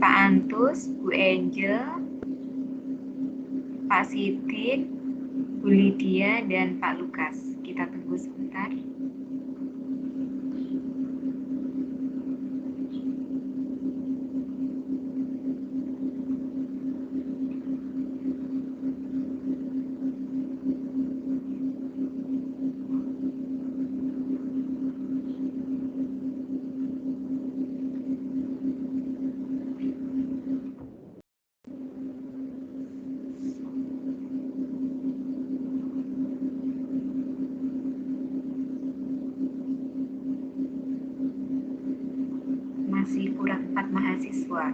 Pak Antus, Bu Angel, Pak Sidik, Bu Lydia, dan Pak Lukas. Kita tunggu sebentar. Masih kurang 4 mahasiswa.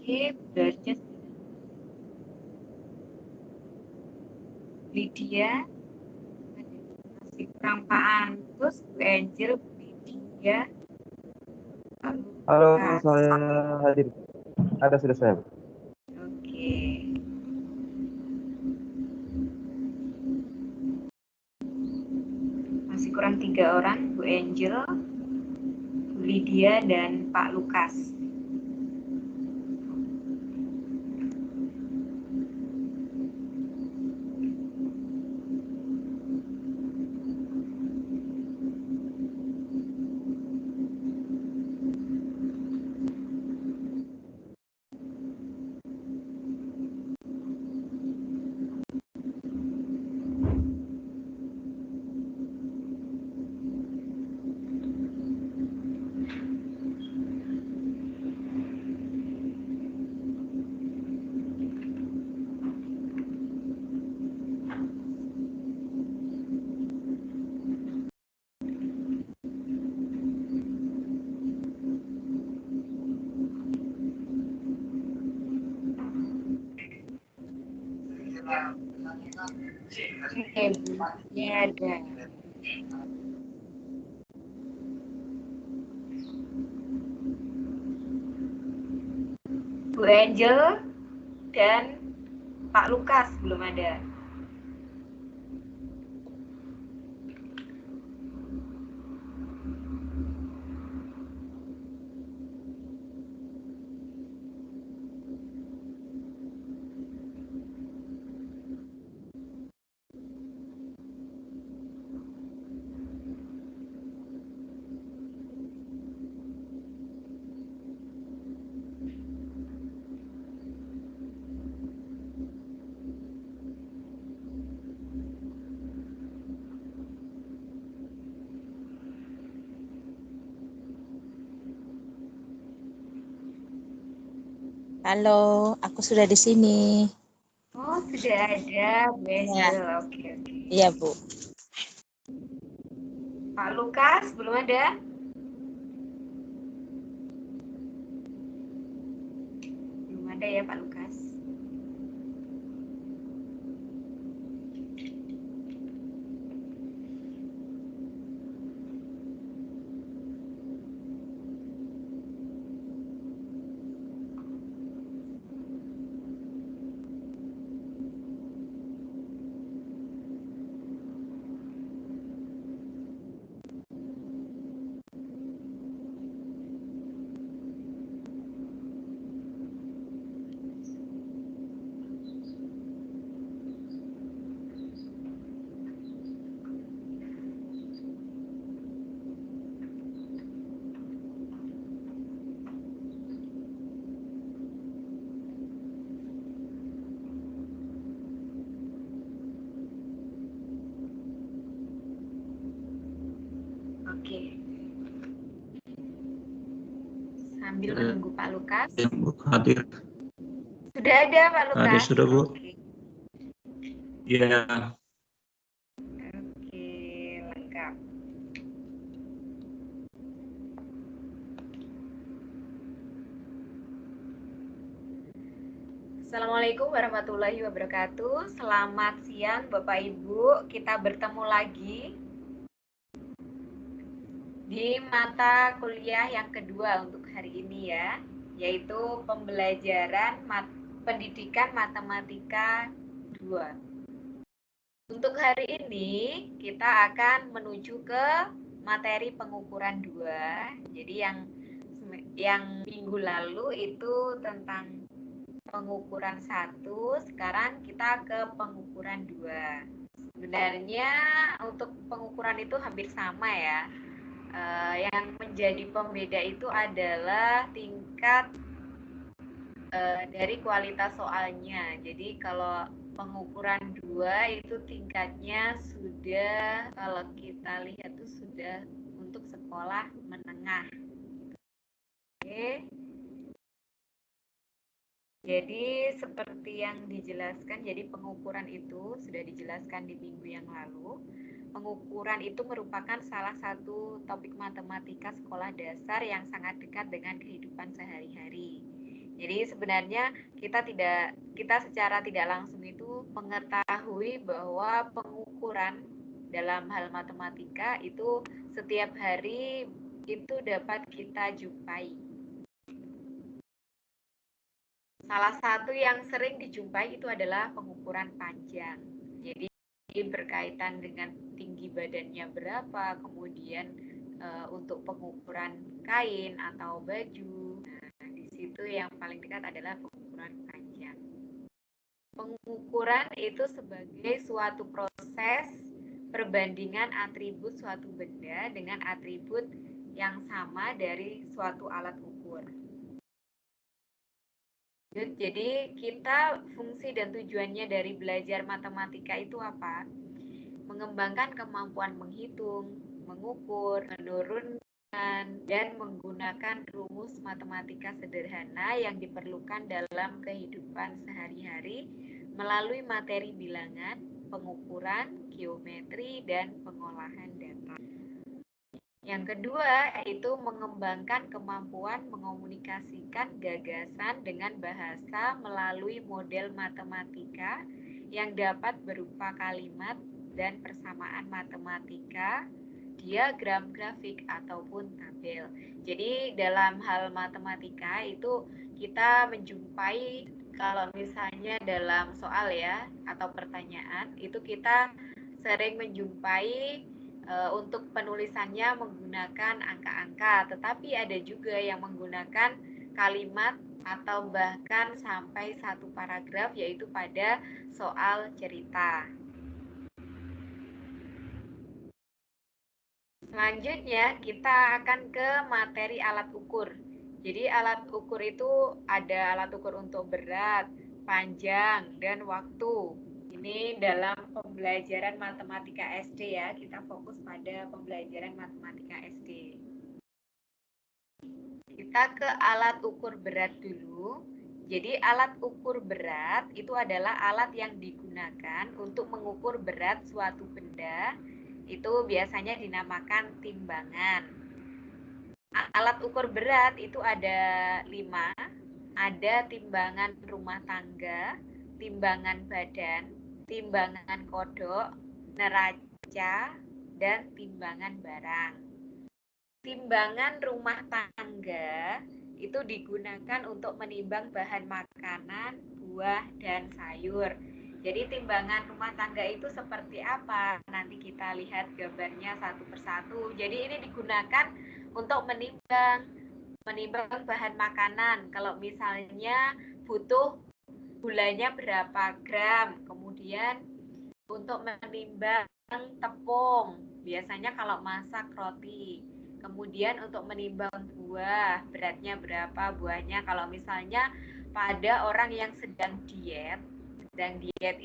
Oke, berarti Lydia, masih kurang Pak Antus, Bu Angel, Bu Lydia, Pak Halo, Lukas. saya hadir. Sudah saya. Oke. Masih kurang 3 orang, Bu Angel, Bu Lydia, dan Pak Lukas. Oke, Bu. Ya ada. Bu Angel dan Pak Lukas belum ada. Halo, aku sudah di sini. Oh, sudah ada Bu Angel. Oke. Iya, Bu. Pak Lukas belum ada. Belum ada ya Pak Lukas. Oke. Sambil menunggu Pak Lukas. Yang Bu hadir. Sudah ada Pak Lukas. Hadir sudah Bu. Oke. Iya. Oke, lengkap. Assalamualaikum warahmatullahi wabarakatuh. Selamat siang Bapak Ibu. Kita bertemu lagi di mata kuliah yang kedua untuk hari ini ya, yaitu pembelajaran pendidikan matematika 2. Untuk hari ini kita akan menuju ke materi pengukuran 2. Jadi yang minggu lalu itu tentang pengukuran 1, sekarang kita ke pengukuran 2. Sebenarnya untuk pengukuran itu hampir sama ya. Yang menjadi pembeda itu adalah tingkat dari kualitas soalnya. Jadi kalau pengukuran 2 itu tingkatnya sudah, kalau kita lihat itu sudah untuk sekolah menengah. Oke. Jadi seperti yang dijelaskan, jadi pengukuran itu sudah dijelaskan di minggu yang lalu. Pengukuran itu merupakan salah satu topik matematika sekolah dasar yang sangat dekat dengan kehidupan sehari-hari. Jadi sebenarnya kita secara tidak langsung itu mengetahui bahwa pengukuran dalam hal matematika itu setiap hari itu dapat kita jumpai. Salah satu yang sering dijumpai itu adalah pengukuran panjang. Jadi berkaitan dengan tinggi badannya berapa, kemudian untuk pengukuran kain atau baju. Nah, di situ yang paling dekat adalah pengukuran panjang. Pengukuran itu sebagai suatu proses perbandingan atribut suatu benda dengan atribut yang sama dari suatu alat ukur. Jadi kita fungsi dan tujuannya dari belajar matematika itu apa? Mengembangkan kemampuan menghitung, mengukur, menurunkan, dan menggunakan rumus matematika sederhana yang diperlukan dalam kehidupan sehari-hari melalui materi bilangan, pengukuran, geometri, dan pengolahan data. Yang kedua, yaitu mengembangkan kemampuan mengomunikasikan gagasan dengan bahasa melalui model matematika yang dapat berupa kalimat dan persamaan matematika diagram grafik ataupun tabel. Jadi dalam hal matematika itu kita menjumpai kalau misalnya dalam soal ya atau pertanyaan itu kita sering menjumpai untuk penulisannya menggunakan angka-angka, tetapi ada juga yang menggunakan kalimat atau bahkan sampai satu paragraf yaitu pada soal cerita. Selanjutnya kita akan ke materi alat ukur. Jadi alat ukur itu ada alat ukur untuk berat, panjang, dan waktu. Ini dalam pembelajaran matematika SD ya, kita fokus pada pembelajaran matematika SD. Kita ke alat ukur berat dulu. Jadi alat ukur berat itu adalah alat yang digunakan untuk mengukur berat suatu benda. Itu biasanya dinamakan timbangan. Alat ukur berat itu ada 5. Ada timbangan rumah tangga, timbangan badan, timbangan kodok, neraca, dan timbangan barang. Timbangan rumah tangga itu digunakan untuk menimbang bahan makanan, buah, dan sayur. Jadi timbangan rumah tangga itu seperti apa? Nanti kita lihat gambarnya satu persatu. Jadi ini digunakan untuk menimbang bahan makanan. Kalau misalnya butuh gulanya berapa gram, kemudian untuk menimbang tepung, biasanya kalau masak roti. Kemudian untuk menimbang buah, beratnya berapa buahnya. Kalau misalnya pada orang yang sedang diet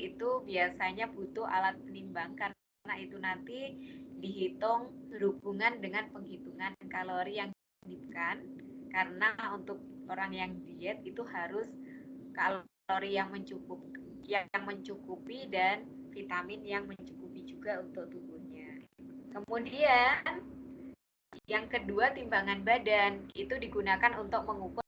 itu biasanya butuh alat penimbang karena itu nanti dihitung berhubungan dengan penghitungan kalori yang dibutuhkan. Karena untuk orang yang diet itu harus kalori yang mencukupi dan vitamin yang mencukupi juga untuk tubuhnya. Kemudian yang kedua, timbangan badan itu digunakan untuk mengukur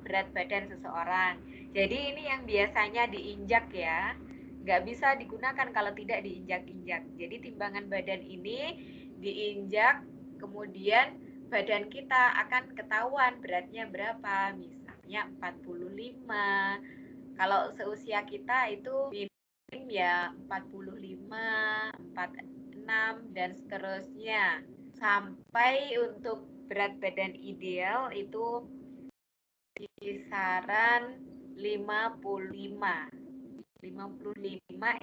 berat badan seseorang. Jadi ini yang biasanya diinjak ya, nggak bisa digunakan kalau tidak diinjak-injak. Jadi timbangan badan ini diinjak, kemudian badan kita akan ketahuan beratnya berapa, misalnya 45. Kalau seusia kita itu minim ya 45, 46, dan seterusnya. Sampai untuk berat badan ideal itu kisaran 55. 55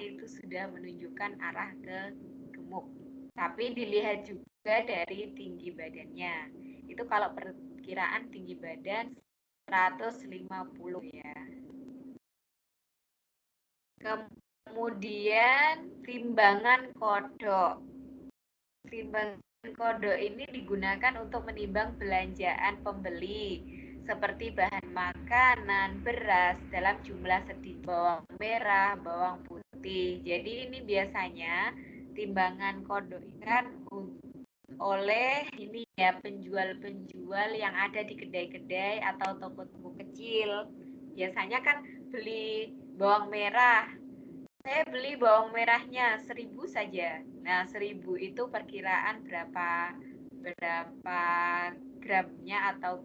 itu sudah menunjukkan arah ke gemuk. Tapi dilihat juga dari tinggi badannya. Itu kalau perkiraan tinggi badan 150 ya. Kemudian timbangan kodok. Timbangan kodok ini digunakan untuk menimbang belanjaan pembeli seperti bahan makanan, beras dalam jumlah sedikit, bawang merah, bawang putih. Jadi ini biasanya timbangan kodok kan oleh ini ya penjual-penjual yang ada di kedai-kedai atau toko-toko kecil. Biasanya kan beli bawang merah, saya beli bawang merahnya 1.000 saja. Nah 1.000 itu perkiraan berapa gramnya, atau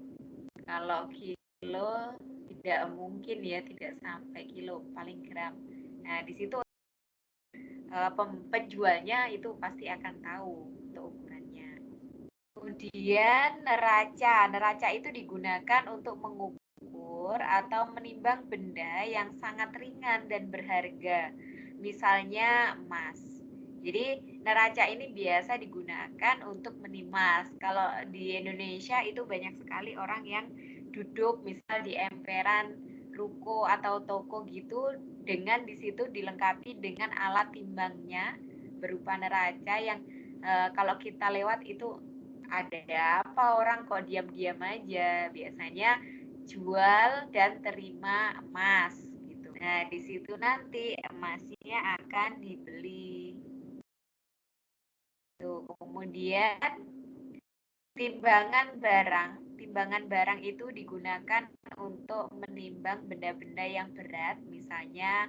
kalau kilo tidak mungkin ya, tidak sampai kilo, paling gram. Nah di situ penjualnya itu pasti akan tahu untuk ukurannya. Kemudian neraca itu digunakan untuk mengukur atau menimbang benda yang sangat ringan dan berharga, misalnya emas. Jadi neraca ini biasa digunakan untuk menimas. Kalau di Indonesia itu banyak sekali orang yang duduk misal di emperan ruko atau toko gitu, dengan di situ dilengkapi dengan alat timbangnya berupa neraca yang kalau kita lewat itu ada apa orang kok diam-diam aja, biasanya jual dan terima emas gitu. Nah di situ nanti emasnya akan dibeli. Tuh, kemudian timbangan barang itu digunakan untuk menimbang benda-benda yang berat, misalnya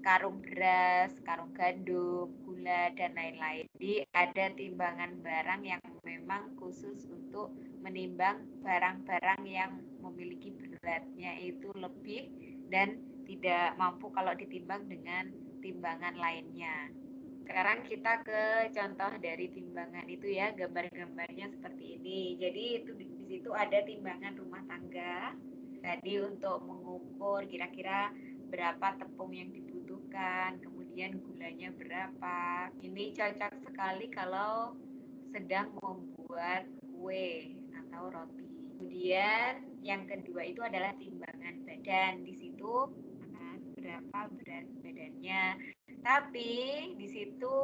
karung beras, karung gandum, gula, dan lain-lain. Jadi ada timbangan barang yang memang khusus untuk menimbang barang-barang yang memiliki beratnya itu lebih dan tidak mampu kalau ditimbang dengan timbangan lainnya. Sekarang kita ke contoh dari timbangan itu ya, gambar-gambarnya seperti ini. Jadi itu di situ ada timbangan rumah tangga. Tadi untuk mengukur kira-kira berapa tepung yang dibutuhkan, kemudian gulanya berapa. Ini cocok sekali kalau sedang membuat kue atau roti. Kemudian yang kedua itu adalah timbangan badan. Di situ berapa berat badannya. Tapi di situ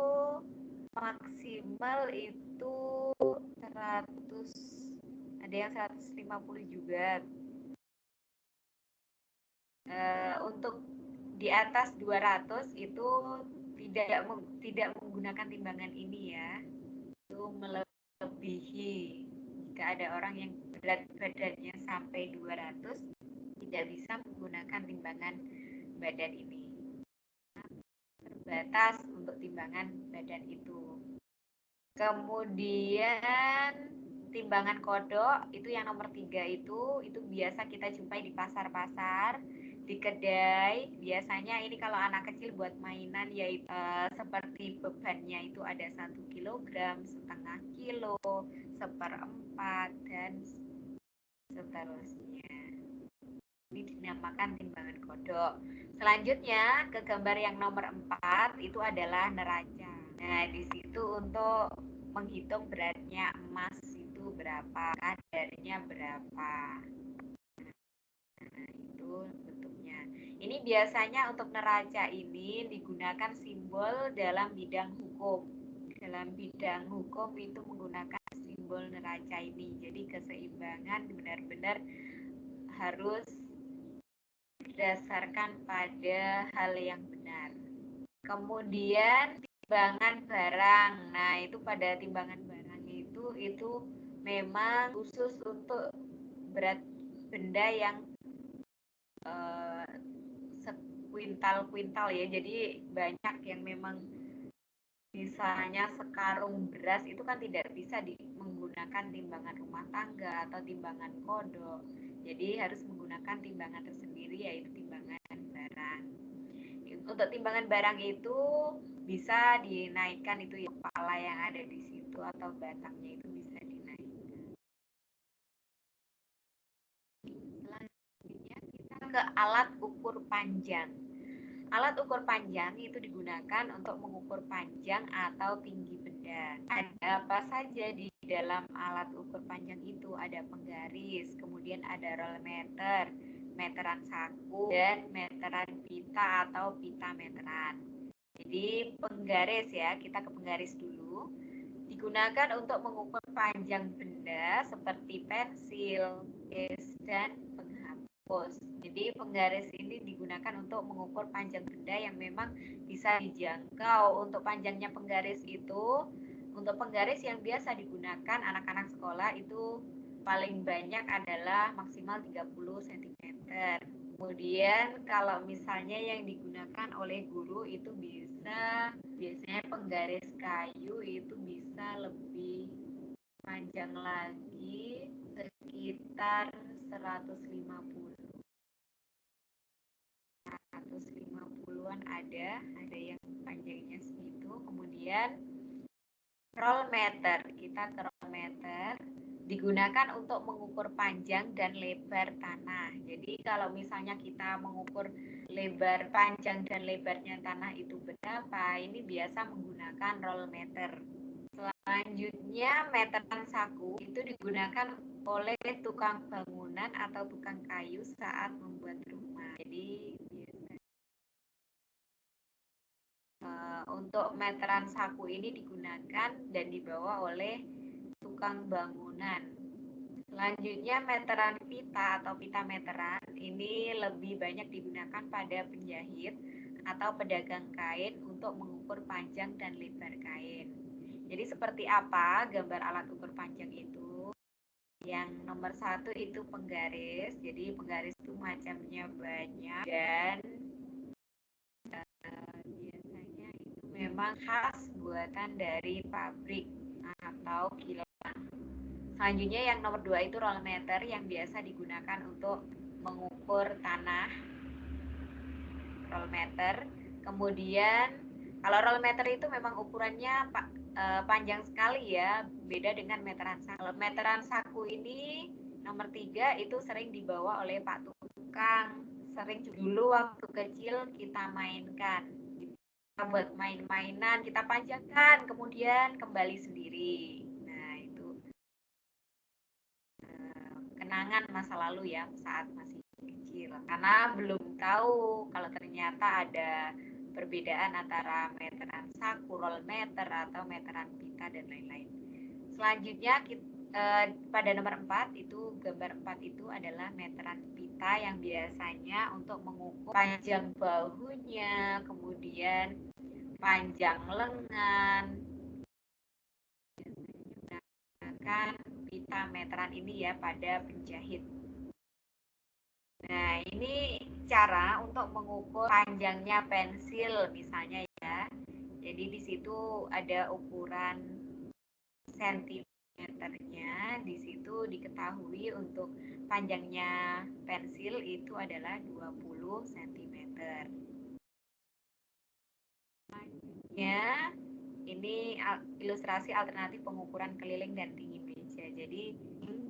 maksimal itu 100, ada yang 150 juga. Untuk di atas 200 itu tidak menggunakan timbangan ini ya. Itu melebihi. Jika ada orang yang berat badannya sampai 200 tidak bisa menggunakan timbangan badan ini. Terbatas untuk timbangan badan itu. Kemudian timbangan kodok itu yang nomor 3 itu biasa kita jumpai di pasar-pasar, di kedai. Biasanya ini kalau anak kecil buat mainan yaitu seperti bebannya itu ada 1 kilogram, setengah kilo, 1/4 dan seterusnya. Ini dinamakan timbangan kodok. Selanjutnya ke gambar yang nomor 4 itu adalah neraca. Nah, di situ untuk menghitung beratnya emas itu berapa, kadarnya berapa. Nah, itu bentuknya. Ini biasanya untuk neraca ini digunakan simbol dalam bidang hukum. Dalam bidang hukum itu menggunakan simbol neraca ini. Jadi keseimbangan benar-benar harus berdasarkan pada hal yang benar. Kemudian timbangan barang. Nah, itu pada timbangan barang itu memang khusus untuk berat benda yang sekuintal-kuintal ya. Jadi banyak yang memang misalnya sekarung beras itu kan tidak bisa menggunakan timbangan rumah tangga atau timbangan kodok. Jadi harus menggunakan timbangan tersendiri yaitu timbangan barang. Untuk timbangan barang itu bisa dinaikkan itu ya, kepala yang ada di situ atau batangnya itu bisa dinaikkan. Selanjutnya kita ke alat ukur panjang. Alat ukur panjang itu digunakan untuk mengukur panjang atau tinggi benda. Ada apa saja di dalam alat ukur panjang itu? Ada penggaris, kemudian ada roll meter, meteran saku, dan meteran pita atau pita meteran. Jadi penggaris ya, kita ke penggaris dulu. Digunakan untuk mengukur panjang benda seperti pensil, es, dan penghapus. Jadi penggaris ini digunakan untuk mengukur panjang benda yang memang bisa dijangkau. Untuk panjangnya penggaris itu, untuk penggaris yang biasa digunakan anak-anak sekolah itu paling banyak adalah maksimal 30 cm. Kemudian kalau misalnya yang digunakan oleh guru itu biasanya penggaris kayu itu bisa lebih panjang lagi, sekitar 150-an ada yang panjangnya segitu. Kemudian roll meter, kita ke roll meter digunakan untuk mengukur panjang dan lebar tanah. Jadi kalau misalnya kita mengukur lebar panjang dan lebarnya tanah itu berapa, ini biasa menggunakan roll meter. Selanjutnya meteran saku itu digunakan oleh tukang bangunan atau tukang kayu saat membuat rumah. Jadi untuk meteran saku ini digunakan dan dibawa oleh tukang bangunan. Selanjutnya meteran pita atau pita meteran ini lebih banyak digunakan pada penjahit atau pedagang kain untuk mengukur panjang dan lebar kain. Jadi seperti apa gambar alat ukur panjang itu? Yang nomor 1 itu penggaris. Jadi penggaris itu macamnya banyak dan Biasanya itu memang khas buatan dari pabrik atau kilang. Selanjutnya yang nomor 2 itu roll meter yang biasa digunakan untuk mengukur tanah. Roll meter. Kemudian kalau roll meter itu memang ukurannya panjang sekali ya, beda dengan meteran saku. Kalau meteran saku ini nomor 3 itu sering dibawa oleh Pak Tukang. Sering dulu waktu kecil kita mainkan. Kita buat main-mainan, kita panjangkan, kemudian kembali sendiri. Nah, itu kenangan masa lalu ya saat masih kecil. Karena belum tahu kalau ternyata ada perbedaan antara meteran saku, roll meter, atau meteran pita, dan lain-lain. Selanjutnya pada nomor 4 itu, gambar 4 itu adalah meteran pita yang biasanya untuk mengukur panjang bahunya, kemudian panjang lengan. Menggunakan pita meteran ini ya pada penjahit. Nah, ini cara untuk mengukur panjangnya pensil misalnya ya. Jadi di situ ada ukuran sentimeternya. Di situ diketahui untuk panjangnya pensil itu adalah 20 cm. Selanjutnya ini ilustrasi alternatif pengukuran keliling dan tinggi meja. Jadi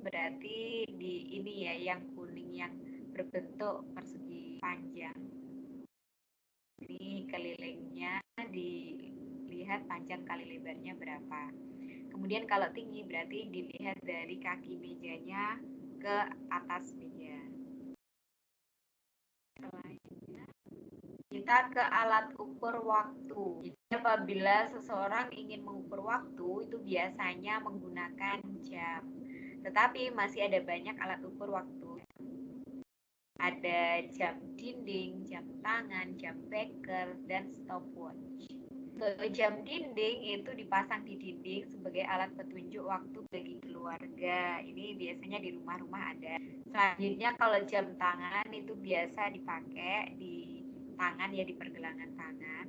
berarti di ini ya yang kuning yang berbentuk persegi panjang. Ini kelilingnya dilihat panjang kali lebarnya berapa. Kemudian kalau tinggi berarti dilihat dari kaki mejanya ke atas meja. Selanjutnya kita ke alat ukur waktu. Jadi apabila seseorang ingin mengukur waktu itu biasanya menggunakan jam. Tetapi masih ada banyak alat ukur waktu. Ada jam dinding, jam tangan, jam beker, dan stopwatch. Jam dinding itu dipasang di dinding sebagai alat petunjuk waktu bagi keluarga. Ini biasanya di rumah-rumah ada. Selanjutnya kalau jam tangan itu biasa dipakai di tangan ya, di pergelangan tangan,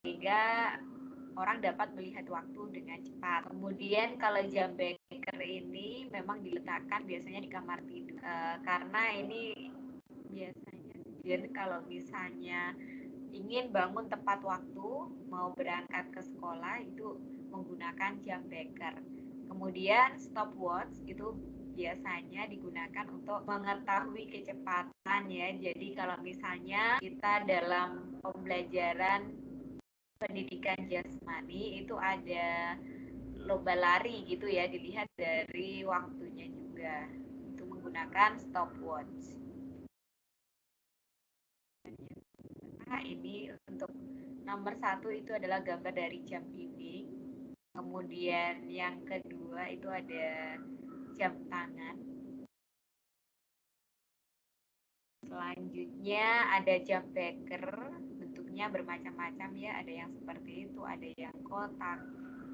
sehingga orang dapat melihat waktu dengan cepat. Kemudian kalau jam beker ini memang diletakkan biasanya di kamar tidur, karena ini biasanya kalau misalnya ingin bangun tepat waktu mau berangkat ke sekolah itu menggunakan jam beker. Kemudian stopwatch itu biasanya digunakan untuk mengetahui kecepatan ya. Jadi kalau misalnya kita dalam pembelajaran pendidikan jasmani itu ada lomba lari gitu ya, dilihat dari waktunya juga. Itu menggunakan stopwatch. Nah, ini untuk nomor 1 itu adalah gambar dari jam dinding. Kemudian yang kedua itu ada jam tangan. Selanjutnya ada jam beker, bentuknya bermacam-macam ya, ada yang seperti itu, ada yang kotak,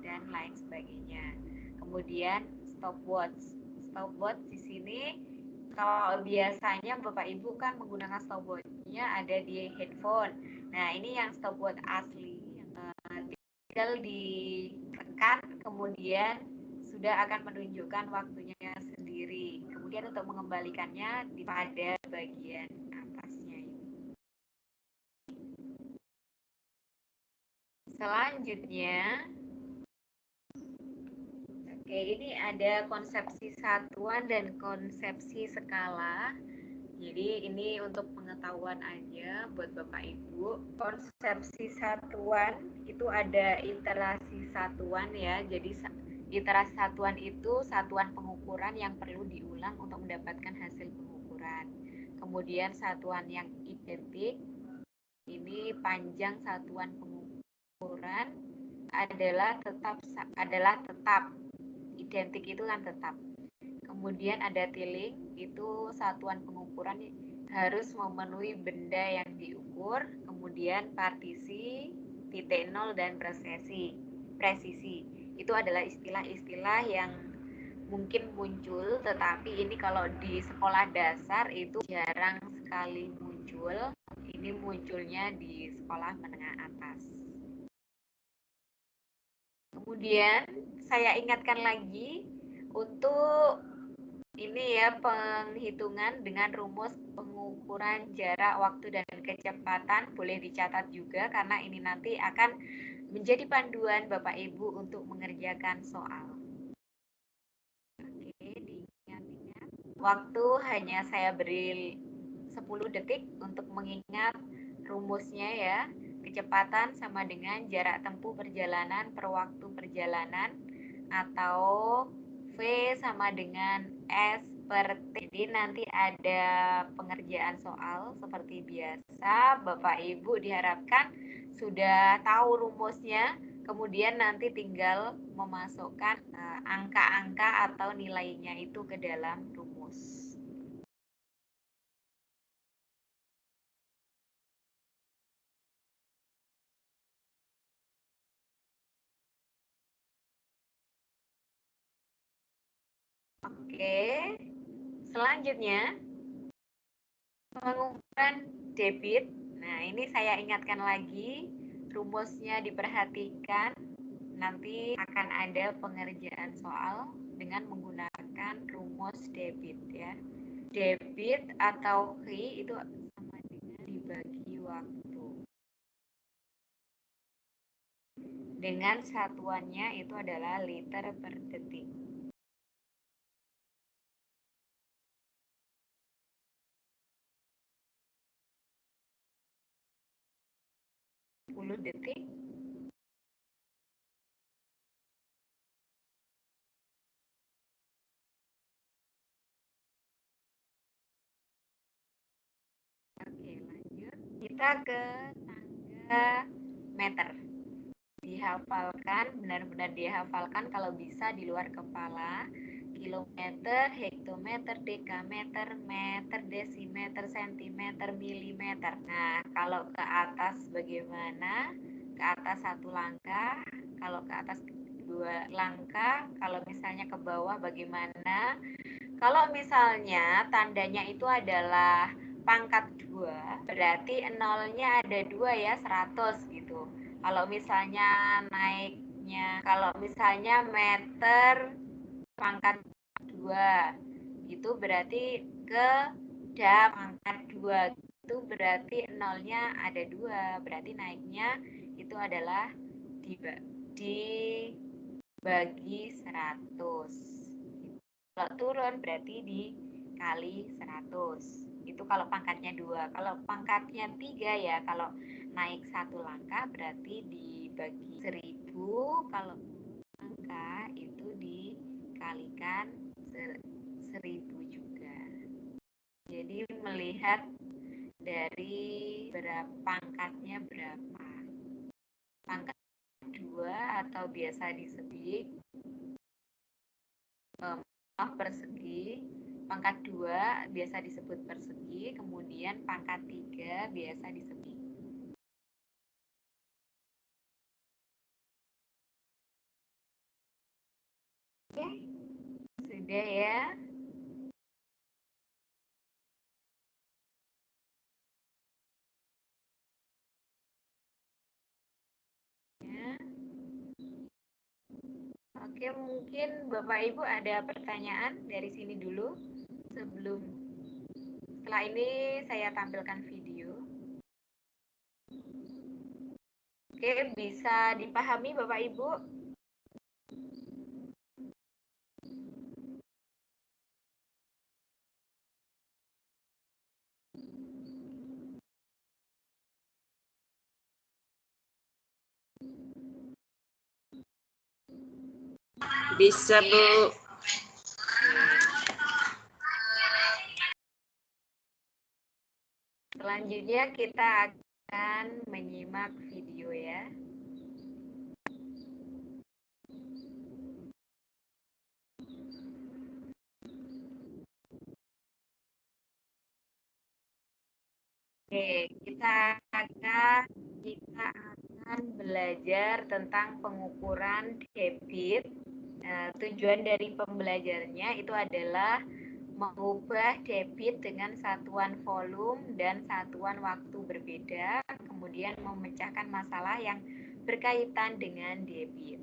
dan lain sebagainya. Kemudian stopwatch. Stopwatch di sini kalau biasanya Bapak Ibu kan menggunakan stopwatch-nya ada di handphone. Nah, ini yang stopwatch asli yang tinggal ditekan kemudian sudah akan menunjukkan waktunya sendiri. Kemudian untuk mengembalikannya pada bagian atasnya ini. Selanjutnya, oke, ini ada konsepsi satuan dan konsepsi skala. Jadi ini untuk pengetahuan aja buat Bapak Ibu. Konsepsi satuan itu ada iterasi satuan ya. Jadi iterasi satuan itu satuan pengukuran yang perlu diulang untuk mendapatkan hasil pengukuran. Kemudian satuan yang identik, ini panjang satuan pengukuran adalah tetap. Identik itu kan tetap. Kemudian ada tiling, itu satuan pengukuran harus memenuhi benda yang diukur. Kemudian partisi, titik nol, dan presisi. Itu adalah istilah-istilah yang mungkin muncul, tetapi ini kalau di sekolah dasar itu jarang sekali muncul. Ini munculnya di sekolah menengah atas. Kemudian saya ingatkan lagi untuk ini ya, penghitungan dengan rumus pengukuran jarak, waktu, dan kecepatan boleh dicatat juga karena ini nanti akan menjadi panduan Bapak Ibu untuk mengerjakan soal. Oke, diingat-ingat. Waktu hanya saya beri 10 detik untuk mengingat rumusnya ya. Kecepatan sama dengan jarak tempuh perjalanan per waktu perjalanan, atau V sama dengan S per T. Jadi nanti ada pengerjaan soal seperti biasa. Bapak Ibu diharapkan sudah tahu rumusnya, kemudian nanti tinggal memasukkan angka-angka atau nilainya itu ke dalam rumus. Oke, selanjutnya pengukuran debit. Nah, ini saya ingatkan lagi, rumusnya diperhatikan. Nanti akan ada pengerjaan soal dengan menggunakan rumus debit ya. Debit atau QI itu sama dengan dibagi waktu. Dengan satuannya itu adalah liter per detik. Detik. Oke, lanjut. Kita ke tangga meter. Dihafalkan, benar-benar dihafalkan kalau bisa di luar kepala. Kilometer, hektometer, dekameter, meter, desimeter, sentimeter, milimeter. Nah, kalau ke atas bagaimana? Ke atas 1 langkah, kalau ke atas 2 langkah, kalau misalnya ke bawah bagaimana? Kalau misalnya tandanya itu adalah pangkat 2, berarti nolnya ada 2 ya, 100 gitu. Kalau misalnya naiknya, kalau misalnya meter pangkat 2, itu berarti ke pangkat 2, itu berarti nolnya ada 2, berarti naiknya itu adalah dibagi 100. Kalau turun berarti dikali 100. Itu kalau pangkatnya 2. Kalau pangkatnya 3 ya, kalau naik 1 langkah berarti dibagi 1000. Kalau angka itu dikalikan 1000 juga. Jadi melihat dari pangkatnya berapa. Pangkat 2 atau biasa disebut persegi, pangkat 2 biasa disebut persegi, kemudian pangkat 3 biasa disebut. Oke, sudah ya. Oke, mungkin Bapak Ibu ada pertanyaan dari sini dulu setelah ini saya tampilkan video. Oke, bisa dipahami Bapak Ibu? Bisa, Bu. Selanjutnya kita akan menyimak video ya. Oke, kita akan belajar tentang pengukuran debit. Tujuan dari pembelajarnya itu adalah mengubah debit dengan satuan volume dan satuan waktu berbeda, kemudian memecahkan masalah yang berkaitan dengan debit.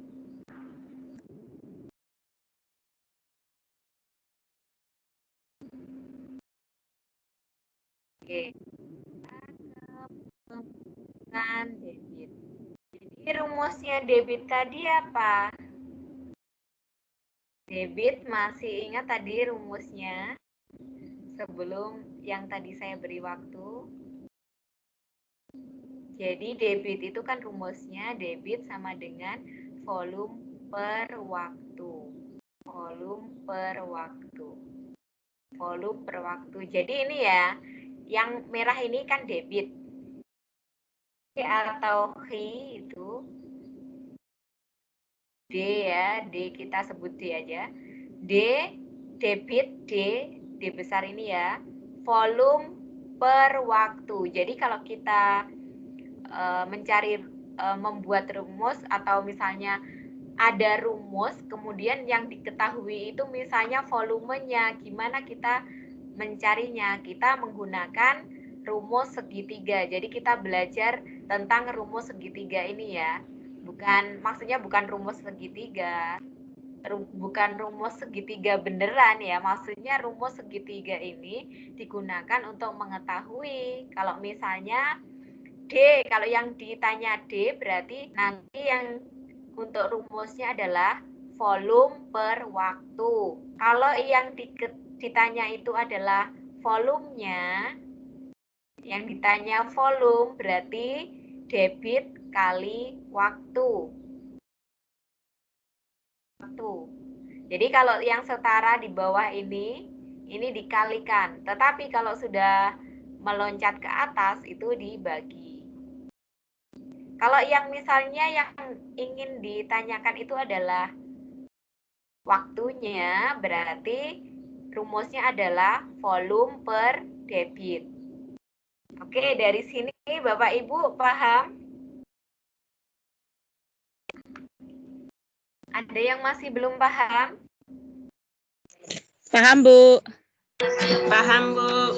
Oke, penggunaan debit. Jadi rumusnya debit tadi apa? Debit, masih ingat tadi rumusnya sebelum yang tadi saya beri waktu? Jadi debit itu kan rumusnya debit sama dengan volume per waktu. Volume per waktu. Volume per waktu. Jadi ini ya, yang merah ini kan debit. Atau Hi itu D ya, D kita sebut D aja. D, debit D besar ini ya, volume per waktu. Jadi kalau kita mencari, membuat rumus atau misalnya ada rumus, kemudian yang diketahui itu misalnya volumenya, gimana kita mencarinya? Kita menggunakan rumus segitiga. Jadi kita belajar tentang rumus segitiga ini ya. Maksudnya bukan rumus segitiga, bukan rumus segitiga beneran ya, maksudnya rumus segitiga ini digunakan untuk mengetahui kalau misalnya D, kalau yang ditanya D berarti nanti yang untuk rumusnya adalah volume per waktu. Kalau yang ditanya itu adalah volumenya, yang ditanya volume berarti debit kali waktu. Jadi kalau yang setara di bawah ini dikalikan. Tetapi kalau sudah meloncat ke atas itu dibagi. Kalau yang misalnya yang ingin ditanyakan itu adalah waktunya, berarti rumusnya adalah volume per debit. Oke, dari sini Bapak Ibu paham? Ada yang masih belum paham? Paham, Bu. Paham, Bu.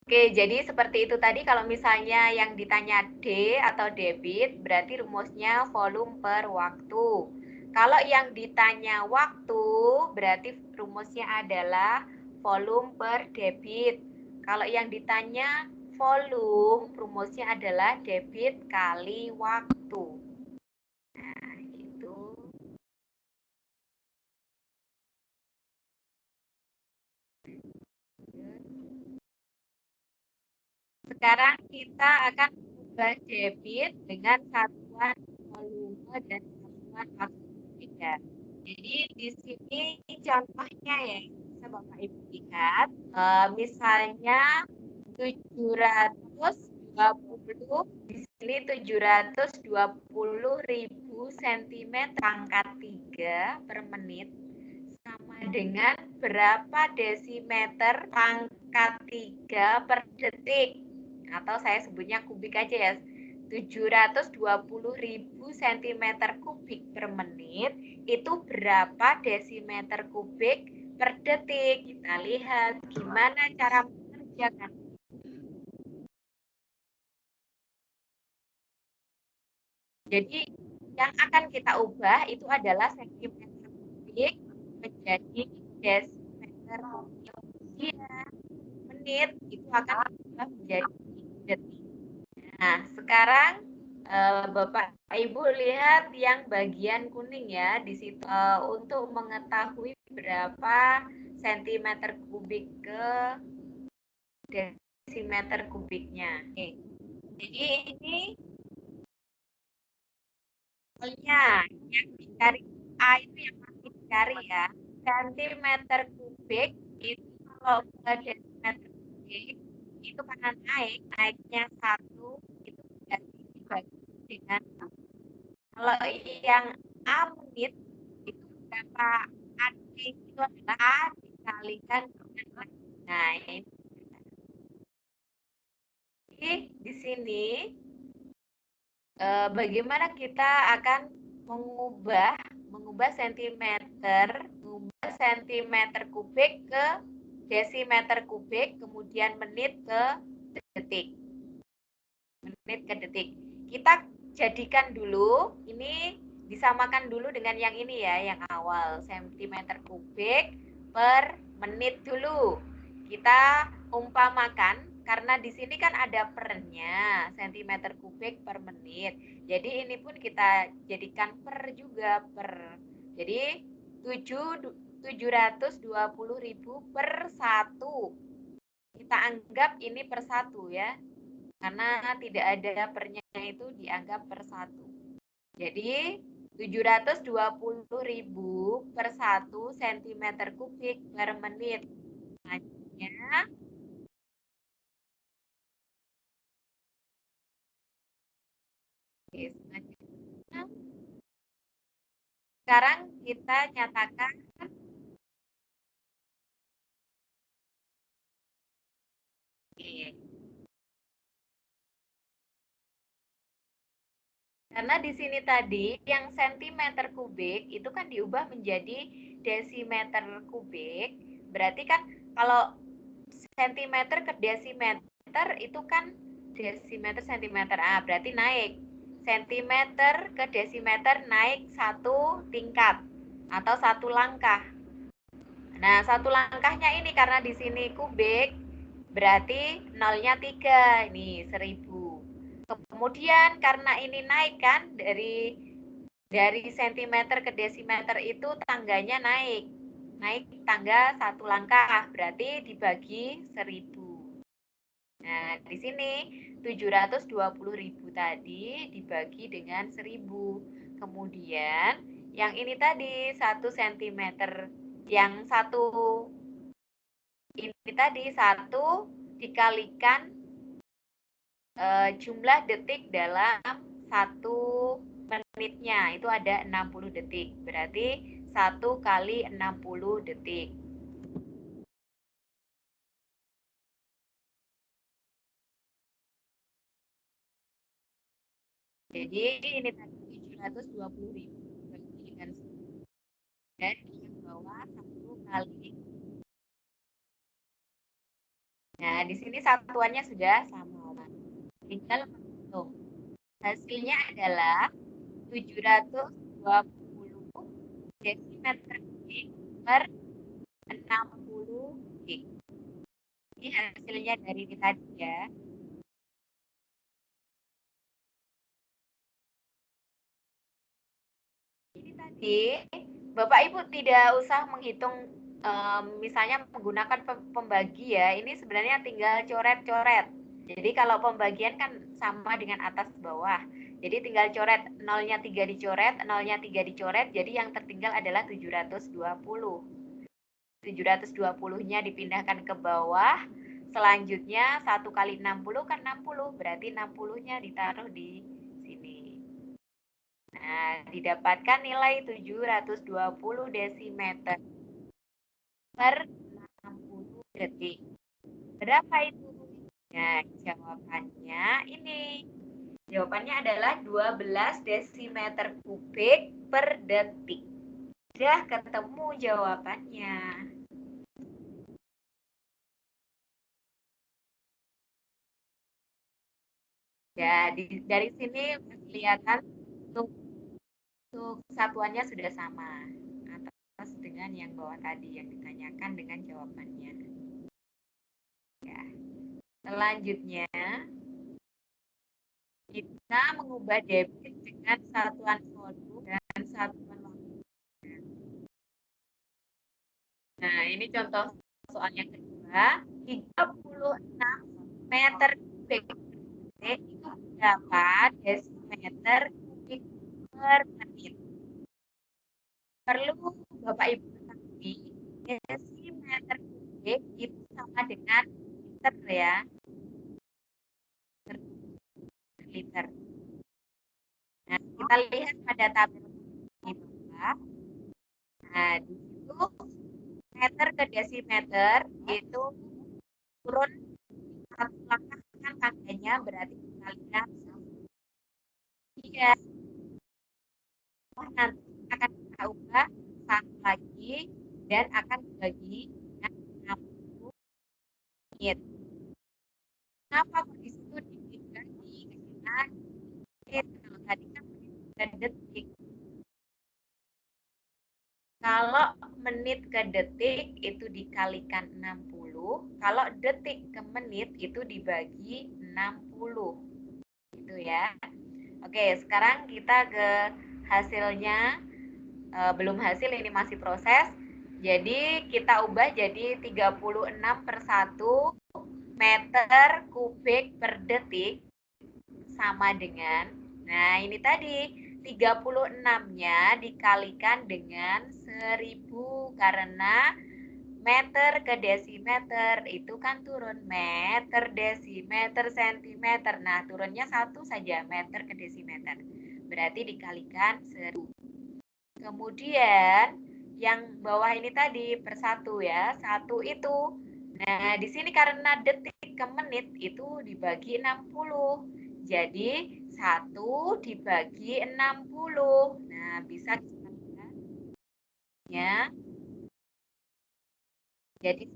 Oke, jadi seperti itu tadi kalau misalnya yang ditanya D atau debit, berarti rumusnya volume per waktu. Kalau yang ditanya waktu, berarti rumusnya adalah volume per debit. Kalau yang ditanya volume, rumusnya adalah debit kali waktu. Nah, itu. Sekarang kita akan mengubah debit dengan satuan volume dan satuan waktu berbeda. Jadi di sini contohnya ya, bisa Bapak Ibu lihat, misalnya 720, di sini 720.000 cm pangkat 3 per menit sama dengan berapa desimeter pangkat 3 per detik? Atau saya sebutnya kubik aja ya, 720.000 cm kubik per menit itu berapa desimeter kubik per detik. Kita lihat gimana cara mengerjakan. Jadi yang akan kita ubah itu adalah sentimeter kubik menjadi desimeter kubik. Menit itu akan berubah menjadi detik. Nah, sekarang Bapak Ibu lihat yang bagian kuning ya di situ untuk mengetahui berapa sentimeter kubik ke desimeter kubiknya. Oke. Jadi ini soalnya yang dicari A itu yang masih dicari ya. Sentimeter kubik itu kalau ke desimeter kubik itu karena naiknya 1 itu berarti dibagi dengan 1. Kalau yang A menit itu berapa AD itu adalah A dikalikan dengan. Nah, ini. Jadi di sini bagaimana kita akan mengubah mengubah sentimeter kubik ke desimeter kubik, kemudian menit ke detik. Menit ke detik. Kita jadikan dulu, ini disamakan dulu dengan yang ini ya, yang awal, sentimeter kubik per menit dulu. Kita umpamakan, karena di sini kan ada pernya, sentimeter kubik per menit. Jadi ini pun kita jadikan per juga, per. Jadi 720.000 per 1. Kita anggap ini per 1 ya. Karena tidak ada pernya itu dianggap per 1. Jadi 720.000 per 1 cm kubik per menit. Selanjutnya sekarang kita nyatakan karena di sini tadi yang sentimeter kubik itu kan diubah menjadi desimeter kubik. Berarti kan kalau sentimeter ke desimeter itu kan desimeter sentimeter. Berarti naik. Sentimeter ke desimeter naik 1 tingkat atau 1 langkah. Nah, 1 langkahnya ini karena di sini kubik berarti nolnya 3. Ini 1000. Kemudian karena ini naik kan dari sentimeter ke desimeter itu tangganya naik tangga 1 langkah, berarti dibagi 1000. Nah, di sini 720.000 tadi dibagi dengan 1000. Kemudian yang ini tadi 1 cm, yang 1 ini tadi 1 dikalikan jumlah detik dalam 1 menitnya, itu ada 60 detik. Berarti 1 kali 60 detik. Jadi ini tadi 720.000 dengan dan yang bawah 1 kali. Nah, di sini satuannya sudah sama. Tinggal menghitung. Hasilnya adalah 720 desimeter kubik per 60 detik. Ini hasilnya dari ini tadi ya. Ini tadi Bapak Ibu tidak usah menghitung misalnya menggunakan pembagi ya. Ini sebenarnya tinggal coret-coret. Jadi kalau pembagian kan sama dengan atas bawah. Jadi tinggal coret, nolnya 3 dicoret, nolnya 3 dicoret. Jadi yang tertinggal adalah 720. 720-nya dipindahkan ke bawah. Selanjutnya 1 kali 60 kan 60. Berarti 60-nya ditaruh di sini. Nah, didapatkan nilai 720 desimeter per 60 detik. Berapa itu? Nah, jawabannya ini. Jawabannya adalah 12 desimeter kubik per detik. Sudah ketemu jawabannya. Ya, dari sini kelihatan untuk satuannya sudah sama atas dengan yang bawah tadi yang ditanyakan dengan jawabannya. Ya. Selanjutnya kita mengubah debit dengan satuan volume dan satuan waktu. Nah, ini contoh soal yang kedua, 36 meter kubik itu berapa desimeter kubik per menit. Perlu Bapak Ibu ketahui, desimeter kubik itu sama dengan liter ya. Liter. Nah, kita lihat pada tabel di bawah. Nah, di situ meter ke desimeter itu turun 1 langkah kan tangganya, berarti kita lihat iya. Nanti akan kita ubah ditambah satu lagi dan akan dibagi dengan 60 menit. Kenapa kok di situ dibagi? Karena kalau tadi kan menit ke detik. Kalau menit ke detik itu dikalikan 60, kalau detik ke menit itu dibagi 60. Gitu ya. Oke, sekarang kita ke hasilnya. Belum hasil, ini masih proses. Jadi kita ubah jadi 36/1 meter kubik per detik sama dengan, nah ini tadi 36-nya dikalikan dengan 1000 karena meter ke desimeter itu kan turun meter, desimeter, sentimeter. Nah, turunnya satu saja, meter ke desimeter. Berarti dikalikan 1000. Kemudian yang bawah ini tadi per 1 ya, 1 itu. Nah, di sini karena detik ke menit itu dibagi 60. Jadi 1 dibagi 60. Nah, bisa kita lihat ya. Jadi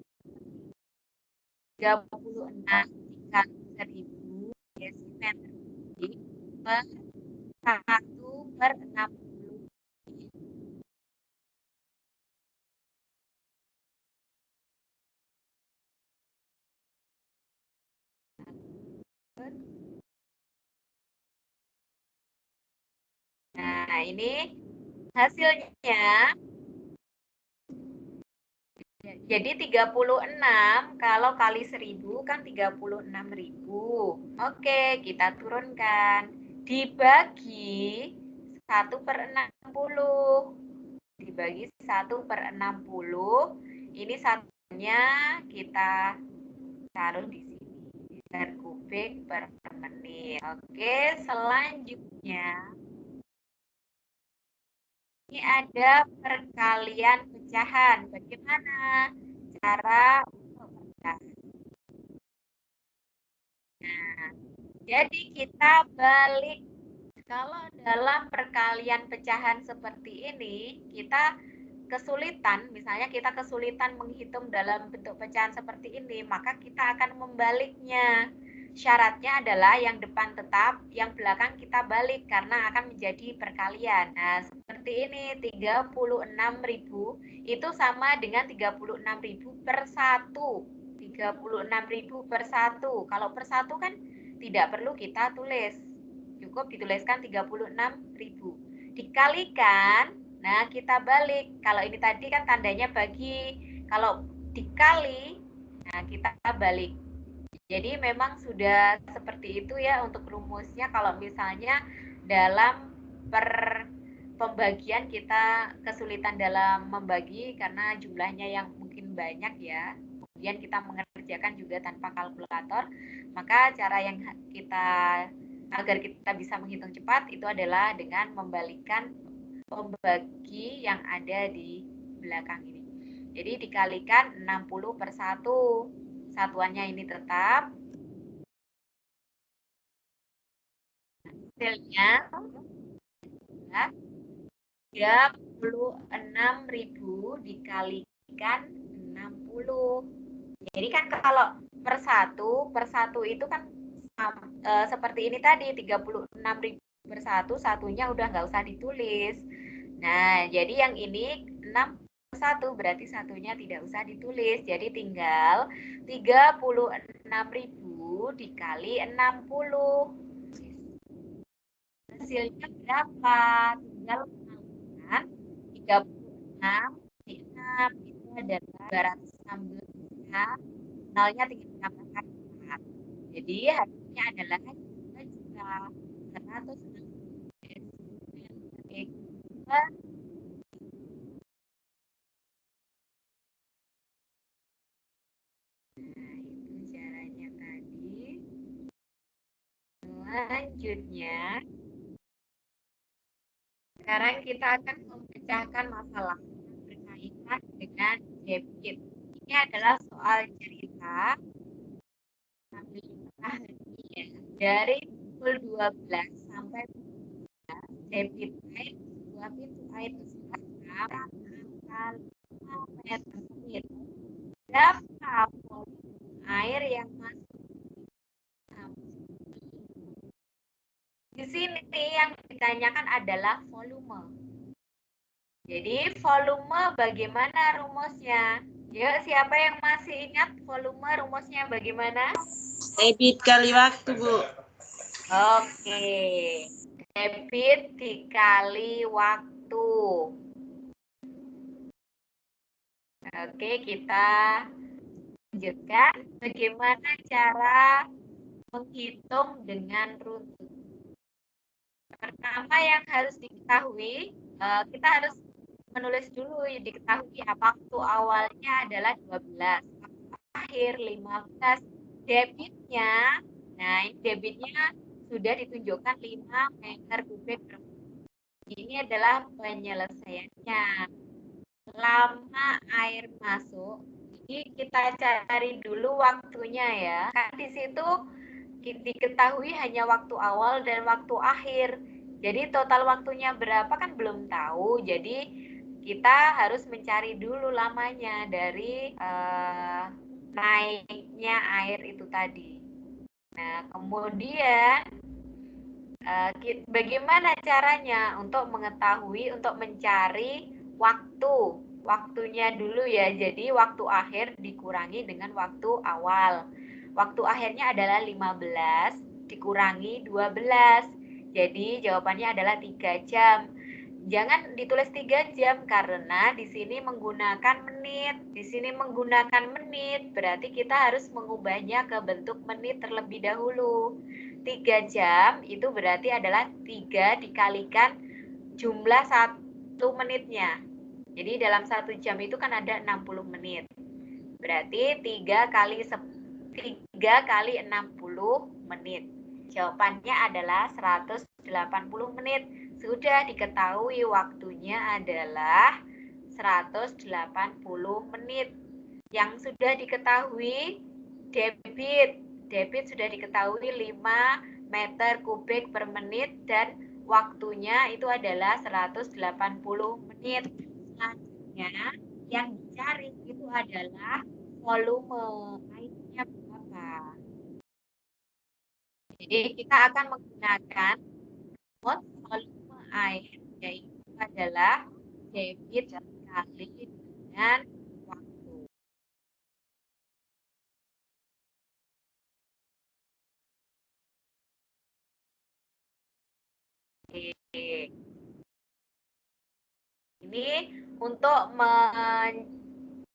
36 dikali 1000 desimeter kubik per 1/60. Nah, ini hasilnya. Jadi 36 kalau kali 1000 kan 36.000. Oke, kita turunkan. Dibagi 1/60. Dibagi 1/60. Ini satunya kita taruh di sini. Meter kubik per menit. Oke, selanjutnya ini ada perkalian pecahan. Bagaimana cara untuk pecahan? Nah, jadi kita balik. Kalau dalam perkalian pecahan seperti ini, kita kesulitan, misalnya kita kesulitan menghitung dalam bentuk pecahan seperti ini, maka kita akan membaliknya. Syaratnya adalah yang depan tetap, yang belakang kita balik karena akan menjadi perkalian. Nah, seperti ini 36.000 itu sama dengan 36.000 per 1. 36.000 per 1. Kalau per 1 kan tidak perlu kita tulis. Cukup dituliskan 36.000. Dikalikan, nah kita balik. Kalau ini tadi kan tandanya bagi. Kalau dikali, nah kita balik. Jadi memang sudah seperti itu ya untuk rumusnya. Kalau misalnya dalam pembagian kita kesulitan dalam membagi karena jumlahnya yang mungkin banyak ya. Kemudian kita mengerjakan juga tanpa kalkulator, maka cara yang kita agar kita bisa menghitung cepat itu adalah dengan membalikkan pembagi yang ada di belakang ini. Jadi dikalikan 60 per 1. Satuannya ini tetap. Hasilnya 36.000 dikalikan 60. Jadi kan kalau per 1 itu kan seperti ini tadi 36.000 per 1, satunya udah nggak usah ditulis. Nah, jadi yang ini 6 per 1 berarti satunya tidak usah ditulis. Jadi tinggal 36.000 dikali 60. Hasilnya berapa? Tinggal menambahkan 36 di 6 itu adalah 216 ya. Nolnya tinggal ditambahkan 4. Jadi hasilnya adalah 2.160.000. Nah, itu caranya tadi. Selanjutnya, sekarang kita akan memecahkan masalah berkaitan dengan debit. Ini adalah soal cerita sambil dipahami ya. Dari pukul 12 sampai 12, debit air sebuah pintu air usaha kali meter kubik. Berapa volume air yang masuk? Di sini yang ditanyakan adalah volume. Jadi volume bagaimana rumusnya? Yuk, siapa yang masih ingat volume rumusnya bagaimana? Debit kali waktu, Bu. Oke. Debit dikali waktu. Oke, kita lanjutkan. Bagaimana cara menghitung dengan runtut? Pertama yang harus diketahui, kita harus menulis dulu, diketahui waktu awalnya adalah 12, waktu akhir 15. Debitnya, nah ini debitnya sudah ditunjukkan 5 meter kubik per menit. Ini adalah penyelesaiannya. Lama air masuk, jadi kita cari dulu waktunya ya. Kan di situ diketahui hanya waktu awal dan waktu akhir. Jadi total waktunya berapa kan belum tahu. Jadi kita harus mencari dulu lamanya dari naiknya air itu tadi. Nah, kemudian bagaimana caranya untuk mengetahui, untuk mencari waktunya dulu ya. Jadi waktu akhir dikurangi dengan waktu awal. Waktu akhirnya adalah 15 dikurangi 12. Jadi jawabannya adalah 3 jam. Jangan ditulis 3 jam karena di sini menggunakan menit. Di sini menggunakan menit, berarti kita harus mengubahnya ke bentuk menit terlebih dahulu. 3 jam itu berarti adalah 3 dikalikan jumlah 1 menitnya. Jadi dalam 1 jam itu kan ada 60 menit. Berarti 3 kali 60 menit. Jawabannya adalah 180 menit. Sudah diketahui waktunya adalah 180 menit. Yang sudah diketahui debit sudah diketahui 5 meter kubik per menit dan waktunya itu adalah 180 menit. Selanjutnya yang dicari itu adalah volume airnya berapa. Jadi kita akan menggunakan volume air, yaitu adalah debit dikali dengan waktu. Oke. Ini untuk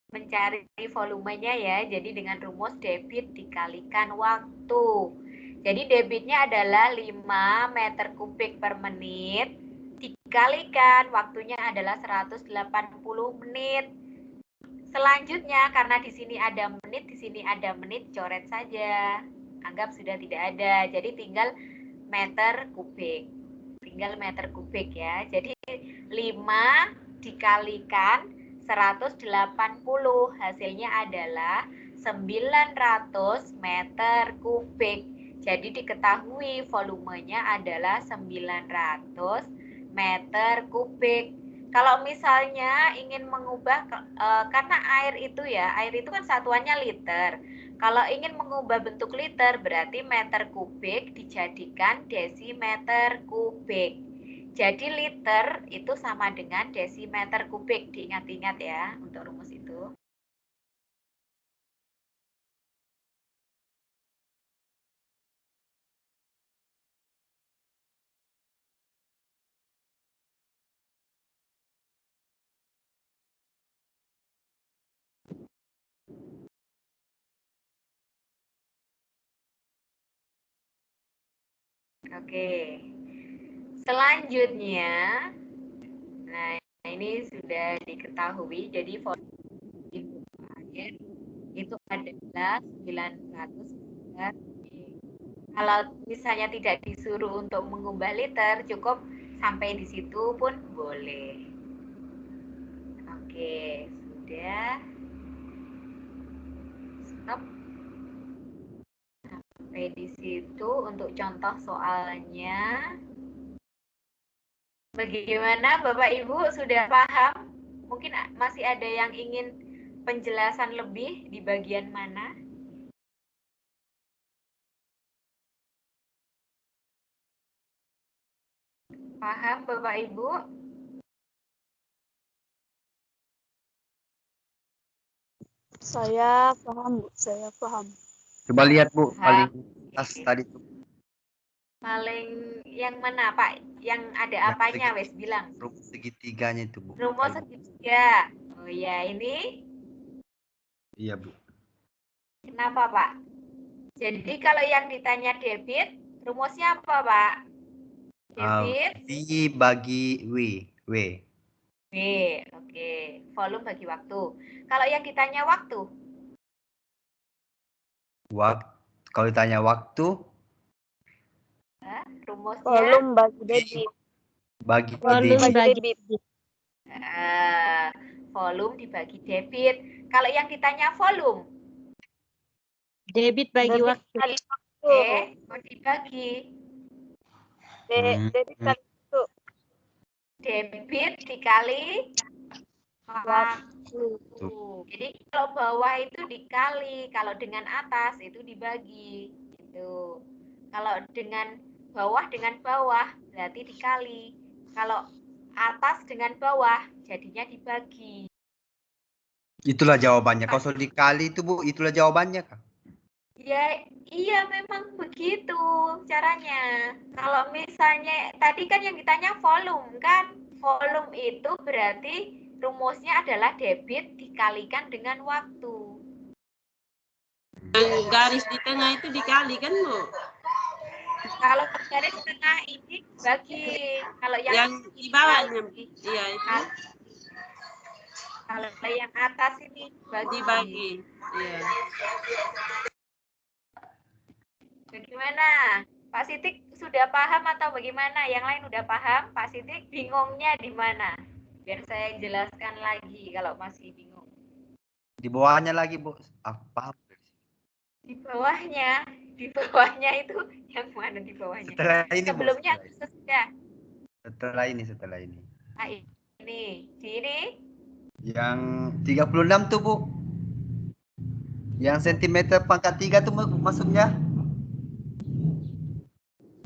mencari volumenya ya, jadi dengan rumus debit dikalikan waktu. Jadi debitnya adalah 5 meter kubik per menit, dikalikan waktunya adalah 180 menit. Selanjutnya, karena di sini ada menit, coret saja. Anggap sudah tidak ada, jadi tinggal meter kubik. Tinggal meter kubik ya. Jadi 5 dikalikan 180, hasilnya adalah 900 meter kubik. Jadi diketahui volumenya adalah 900 meter kubik. Kalau misalnya ingin mengubah, karena air itu kan satuannya liter. Kalau ingin mengubah bentuk liter, berarti meter kubik dijadikan desimeter kubik. Jadi liter itu sama dengan desimeter kubik. Diingat-ingat ya untuk rumus itu. Oke. Selanjutnya, nah ini sudah diketahui. Jadi volume air itu adalah 900 liter. Kalau misalnya tidak disuruh untuk mengubah liter, cukup sampai di situ pun boleh. Oke, sudah. Stop. Sampai di situ untuk contoh soalnya. Bagaimana Bapak Ibu, sudah paham? Mungkin masih ada yang ingin penjelasan lebih di bagian mana? Paham Bapak Ibu? Saya paham, Bu. Saya paham. Coba lihat Bu, paling atas Oke. tadi tuh. Paling yang mana Pak? Yang ada apanya wes bilang. Rumus segitiganya itu Bu. Rumus Ayo, Bu. segitiga. Oh ya, ini Iya Bu. kenapa Pak? Jadi kalau yang ditanya debit, rumusnya apa Pak? Debit V bagi W. W, oke. Volume bagi waktu. Kalau yang ditanya waktu, Kalau ditanya waktu, rumusnya Volume bagi debit. bagi Volume debit. bagi debit. volume dibagi debit. Kalau yang ditanya volume, debit bagi Debit waktu. kali waktu. mau dibagi Debit kali waktu. debit dikali waktu. Jadi kalau bawah itu dikali, kalau dengan atas itu dibagi. Gitu. Kalau dengan bawah berarti dikali. Kalau atas dengan bawah jadinya dibagi. Itulah jawabannya. Kalau soal dikali itu Bu, itulah jawabannya Kak. Ya, iya memang begitu caranya. Kalau misalnya tadi kan yang ditanya volume kan, volume itu berarti rumusnya adalah debit dikalikan dengan waktu. Yang garis di tengah itu dikali kan, Bu? Kalau garis tengah ini bagi, kalau Yang di bawahnya. Iya, itu kalau yang atas ini dibagi. Iya. Bagaimana? Pak Sidik sudah paham atau bagaimana? Yang lain udah paham? Pak Sidik bingungnya di mana? Biar saya jelaskan lagi kalau masih bingung. Di bawahnya lagi Bu. Apa? Di bawahnya itu yang mana di bawahnya? Setelah ini Bu. Sebelumnya sudah. Setelah ini. Nah, ini, di ini Yang 36 tuh Bu. Yang sentimeter pangkat 3 tuh maksudnya.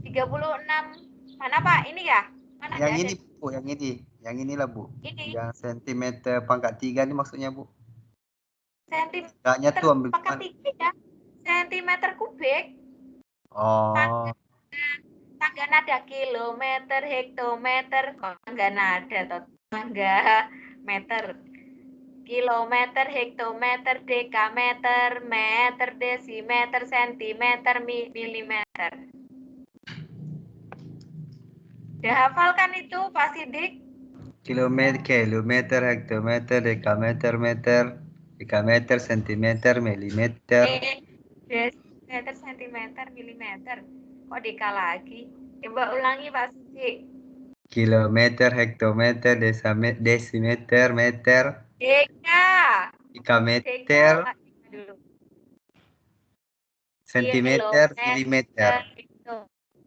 36. Mana Pak? Ini ya? Mana Yang ada? ini Bu, yang ini. Yang inilah Bu. Ini. Yang sentimeter pangkat 3 ini maksudnya Bu. Sentimeter tuh ambil pangkat 3 ya. Sentimeter kubik. Oh. Tangga nada kilometer, hektometer, tangga nada atau tangga meter. Kilometer, hektometer, dekameter, meter, desimeter, sentimeter, milimeter. Udah hafal kan itu Pak Sidik? Kilometer, hektometer, dekameter, meter, dekameter, sentimeter, milimeter. Desimeter, sentimeter, milimeter. Kok deka lagi? Coba ulangi Pak Sidik. Kilometer, hektometer, desimeter, meter, dekameter, sentimeter, milimeter.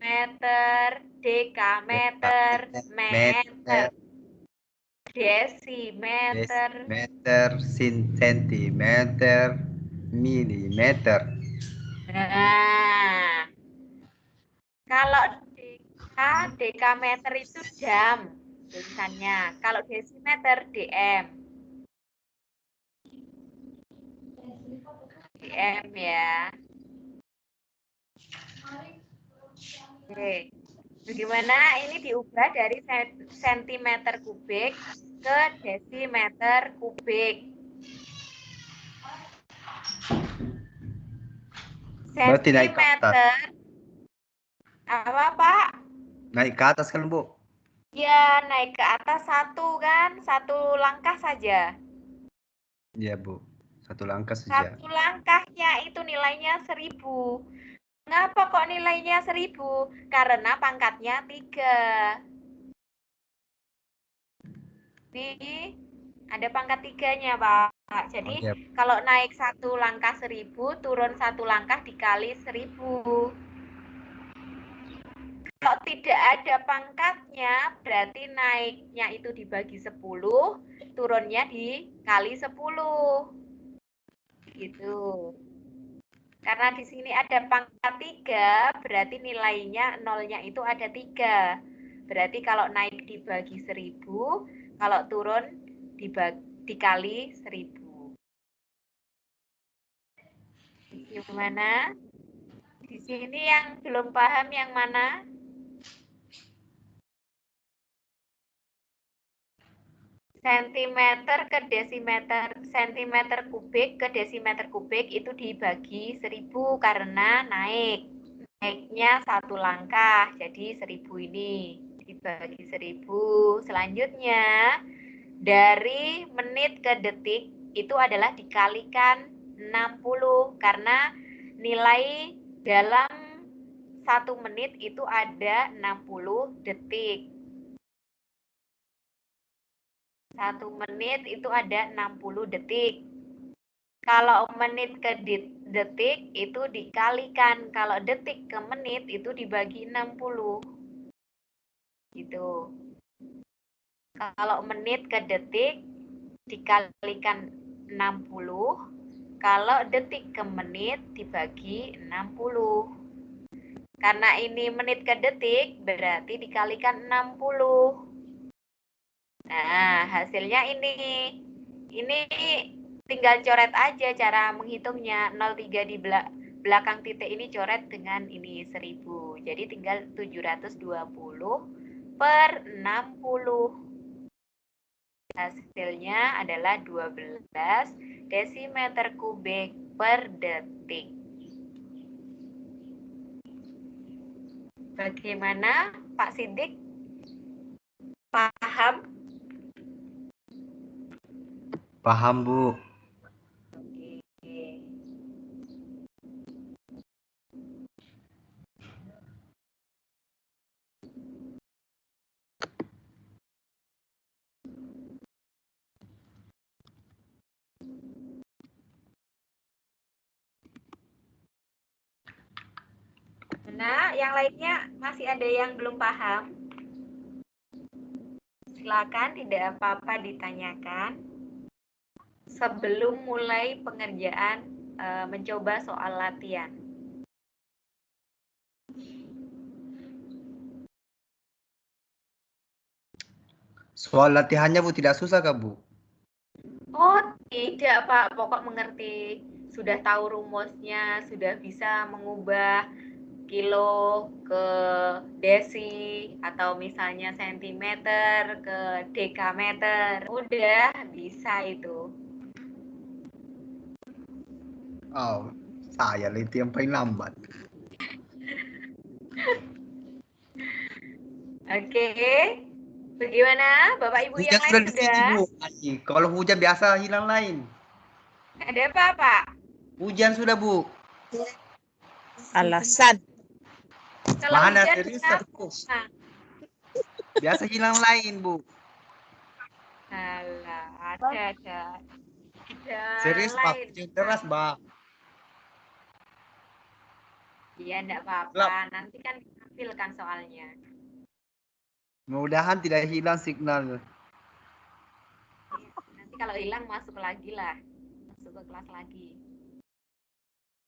Meter, dekameter, meter, desimeter, meter, sentimeter, milimeter. Nah, kalau dekameter itu jam tulisannya. Kalau desimeter dm. dm ya. Oke. Bagaimana ini diubah dari sentimeter kubik ke desimeter kubik? Berarti naik ke atas. Sentimeter. Apa Pak? Naik ke atas kan Bu? Ya, naik ke atas satu kan, satu langkah saja. Iya Bu, satu langkah saja. Satu langkahnya itu nilainya 1000. Kenapa kok nilainya 1000? Karena pangkatnya 3. Nih, ada pangkat 3-nya Pak. Jadi kalau naik satu langkah 1000, turun satu langkah dikali 1000. Kalau tidak ada pangkatnya, berarti naiknya itu dibagi 10, turunnya dikali 10. Gitu. Karena di sini ada pangkat 3, berarti nilainya nolnya itu ada 3. Berarti kalau naik dibagi 1000, kalau turun dikali 1000. Gimana? Di sini yang belum paham yang mana? Sentimeter ke desimeter, sentimeter kubik ke desimeter kubik itu dibagi 1000 karena naiknya 1 langkah, jadi 1000 ini dibagi 1000. Selanjutnya dari menit ke detik itu adalah dikalikan 60 karena nilai dalam 1 menit itu ada 60 detik. 1 menit itu ada 60 detik. Kalau menit ke detik itu dikalikan. Kalau detik ke menit itu dibagi 60. Gitu. Kalau menit ke detik dikalikan 60. Kalau detik ke menit dibagi 60. Karena ini menit ke detik berarti dikalikan 60. Nah, hasilnya ini. Ini tinggal coret aja cara menghitungnya. 03 di belakang titik ini coret dengan ini 1000. Jadi tinggal 720 per 60. Hasilnya adalah 12 desimeter kubik per detik. Bagaimana Pak Sidik? Paham? Paham, Bu. Oke. Nah, yang lainnya masih ada yang belum paham? Silakan, tidak apa-apa ditanyakan. Sebelum mulai pengerjaan mencoba soal latihan. Soal latihannya, Bu, tidak susah kah, Bu? Oh, tidak, Pak. Pokok mengerti. Sudah tahu rumusnya, sudah bisa mengubah kilo ke desi atau misalnya sentimeter ke dekameter. Udah bisa itu. Oh, saya itu yang paling lambat. Oke. Bagaimana Bapak Ibu yang lain Di sini, sudah? Bu. Kalau hujan biasa hilang lain. Ada apa, Pak? Hujan sudah, Bu. Alasan. Kalau Mana hujan serius kenapa? terus? Biasa hilang lain, Bu. Alah, ada Serius, Pak. lain. Hujan deras, Bang. Iya, enggak apa-apa. Nanti kan ditampilkan soalnya. Mudah-mudahan tidak hilang signal. Nanti kalau hilang masuk lagi lah. Masuk ke kelas lagi.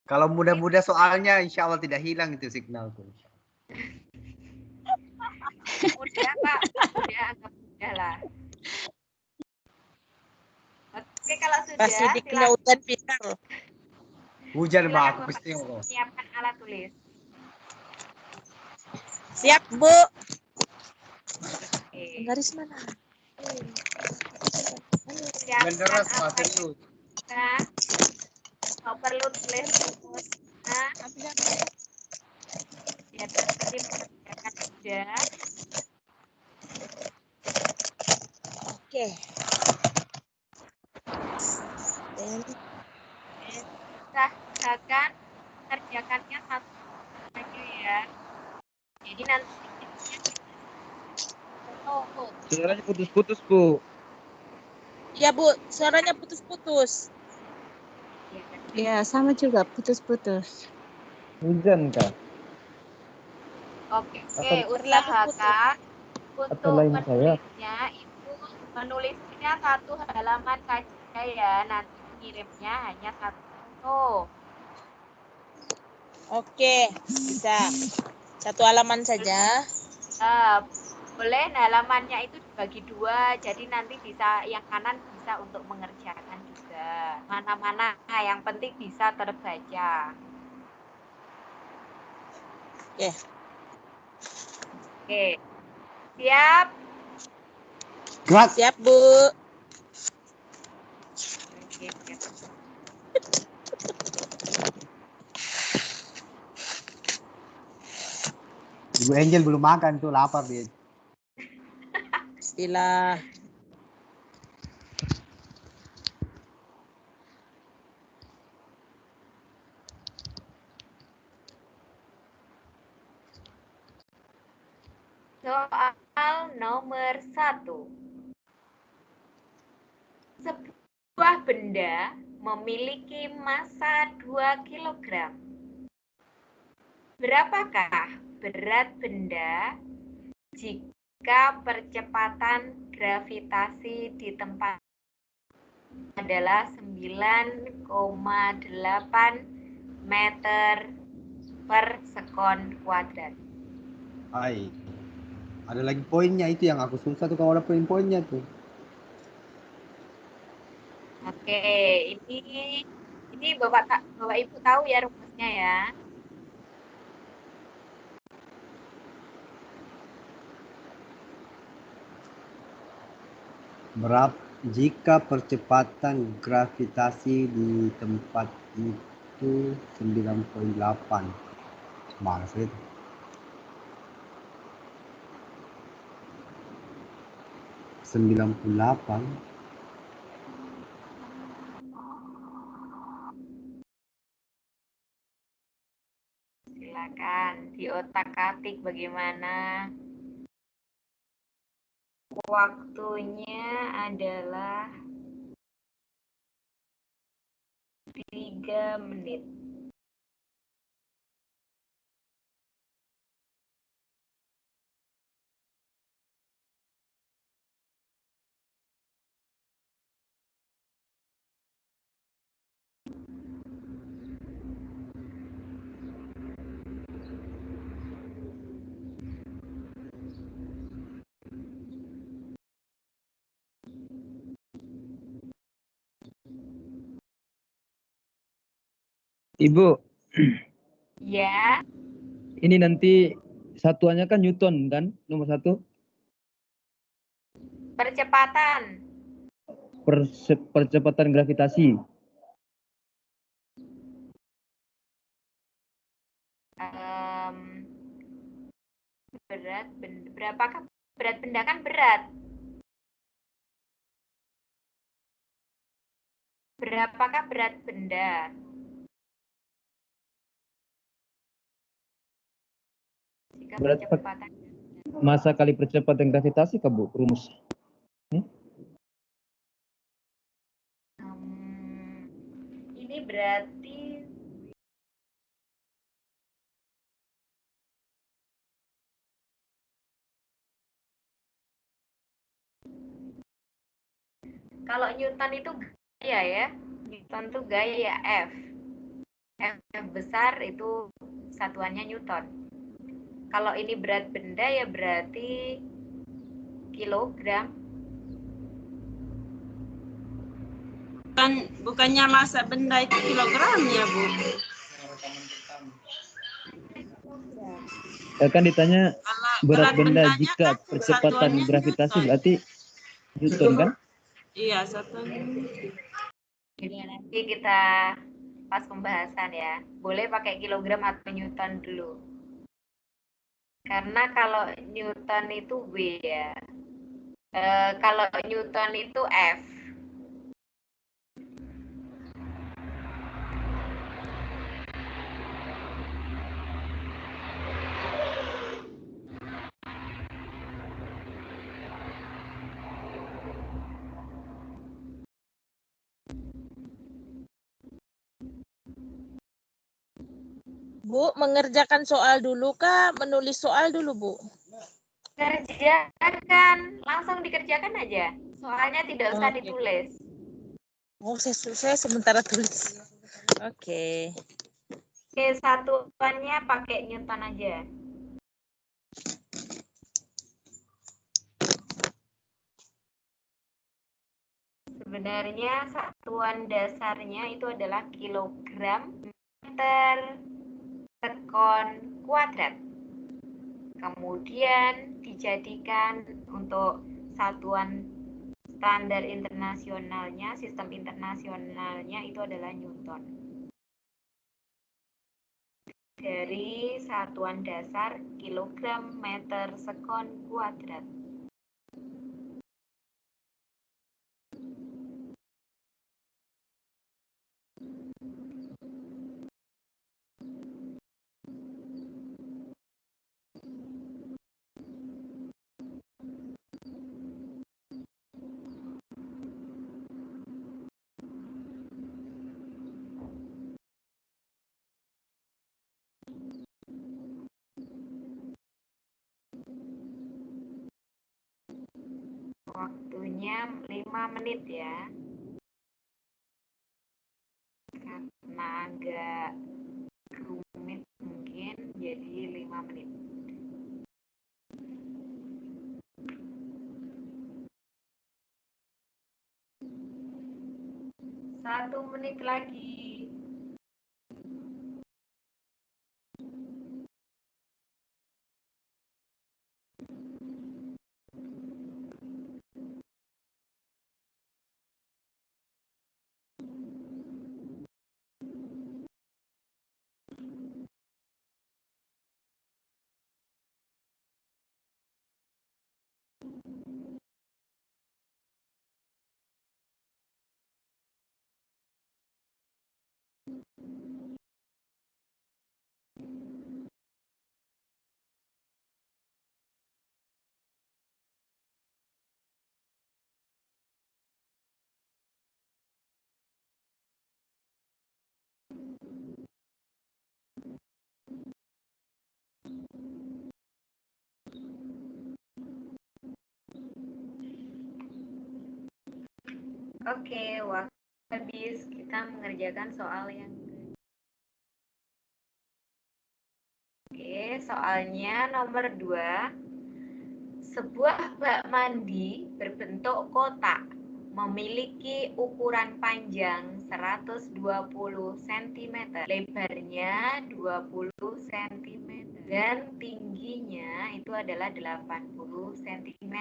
Kalau mudah-mudah soalnya insya Allah tidak hilang itu signal tuh. Mudah, Pak. Mudah, anggap mudah lah. Oke, kalau sudah, Pasti dikena hujan pintar. Hujan, Bang. silakan Aku Bapak pasti ngomong. menyiapkan alat tulis. Siap, Bu. Oke. Garis mana? Hujan deras, Pak. Serius. Nah, kalau perlu tulis rumusnya. Biar nanti mengerjakan sudah. Oke. Usahakan kerjakannya satu aja ya. Jadi nanti Suaranya putus-putus, Bu. Ya, Bu. Suaranya putus-putus. Ya, sama juga putus-putus. Hujan, Kak. Oke, Atau usahakan untuk lain saya. menulisnya satu halaman saja ya. Nanti kirimnya hanya satu foto. Oke, bisa. Satu halaman saja. Boleh halamannya itu dibagi dua, jadi nanti bisa yang kanan bisa untuk mengerjakan juga. Mana-mana yang penting bisa terbaca. Oke. Oke. Siap? Gerak. Siap, Bu. Oke, siap. Ibu Angel belum makan tuh, lapar dia. Istilah. Soal nomor 1. Sebuah benda memiliki massa 2 kg. Berapakah berat benda jika percepatan gravitasi di tempat adalah 9,8 meter per sekon kuadrat? Hai. Ada lagi poinnya, itu yang aku susah tuh kalau ada poin-poinnya tuh. Oke, ini Bapak Ibu tahu ya rumusnya ya. Jika percepatan gravitasi di tempat itu 9,8. Malas itu. (98) Silakan diotak-atik bagaimana. Waktunya adalah 3 menit. Ibu, Ya, ini nanti satuannya kan Newton kan, nomor 1. percepatan. Percepatan gravitasi. Berat benda. Berapakah berat benda kan berat? Berapakah berat benda? Jika Berat percepatan. massa kali percepatan gravitasi Kak Bu, rumus. Ini berarti kalau Newton itu gaya ya. Newton itu gaya F. F besar itu satuannya Newton. Kalau ini berat benda ya berarti kilogram. Bukannya massa benda itu kilogramnya, Bu. Kan ditanya berat benda bendanya jika kan percepatan satuannya gravitasi Newton. berarti Newton kan? Iya, satuannya. Jadi nanti kita pas pembahasan ya. Boleh pakai kilogram atau Newton dulu. Karena kalau Newton itu W ya. Kalau Newton itu F. Bu, mengerjakan soal dulu kah? Menulis soal dulu, Bu? Kerjakan, langsung dikerjakan aja. Soalnya tidak usah Oke. ditulis. Oh, saya sementara tulis. Oke. Oke, satuannya pakai Newton aja. Sebenarnya satuan dasarnya itu adalah kilogram meter sekon kuadrat. Kemudian dijadikan untuk satuan standar internasionalnya, sistem internasionalnya itu adalah Newton. Dari satuan dasar kilogram meter sekon kuadrat. Waktunya 5 menit ya. Karena agak rumit mungkin jadi 5 menit. Satu menit lagi. Oke, waktu habis kita mengerjakan soal yang Oke, soalnya nomor 2. Sebuah bak mandi berbentuk kotak memiliki ukuran panjang 120 cm, lebarnya 20 cm, dan tingginya itu adalah 80 cm.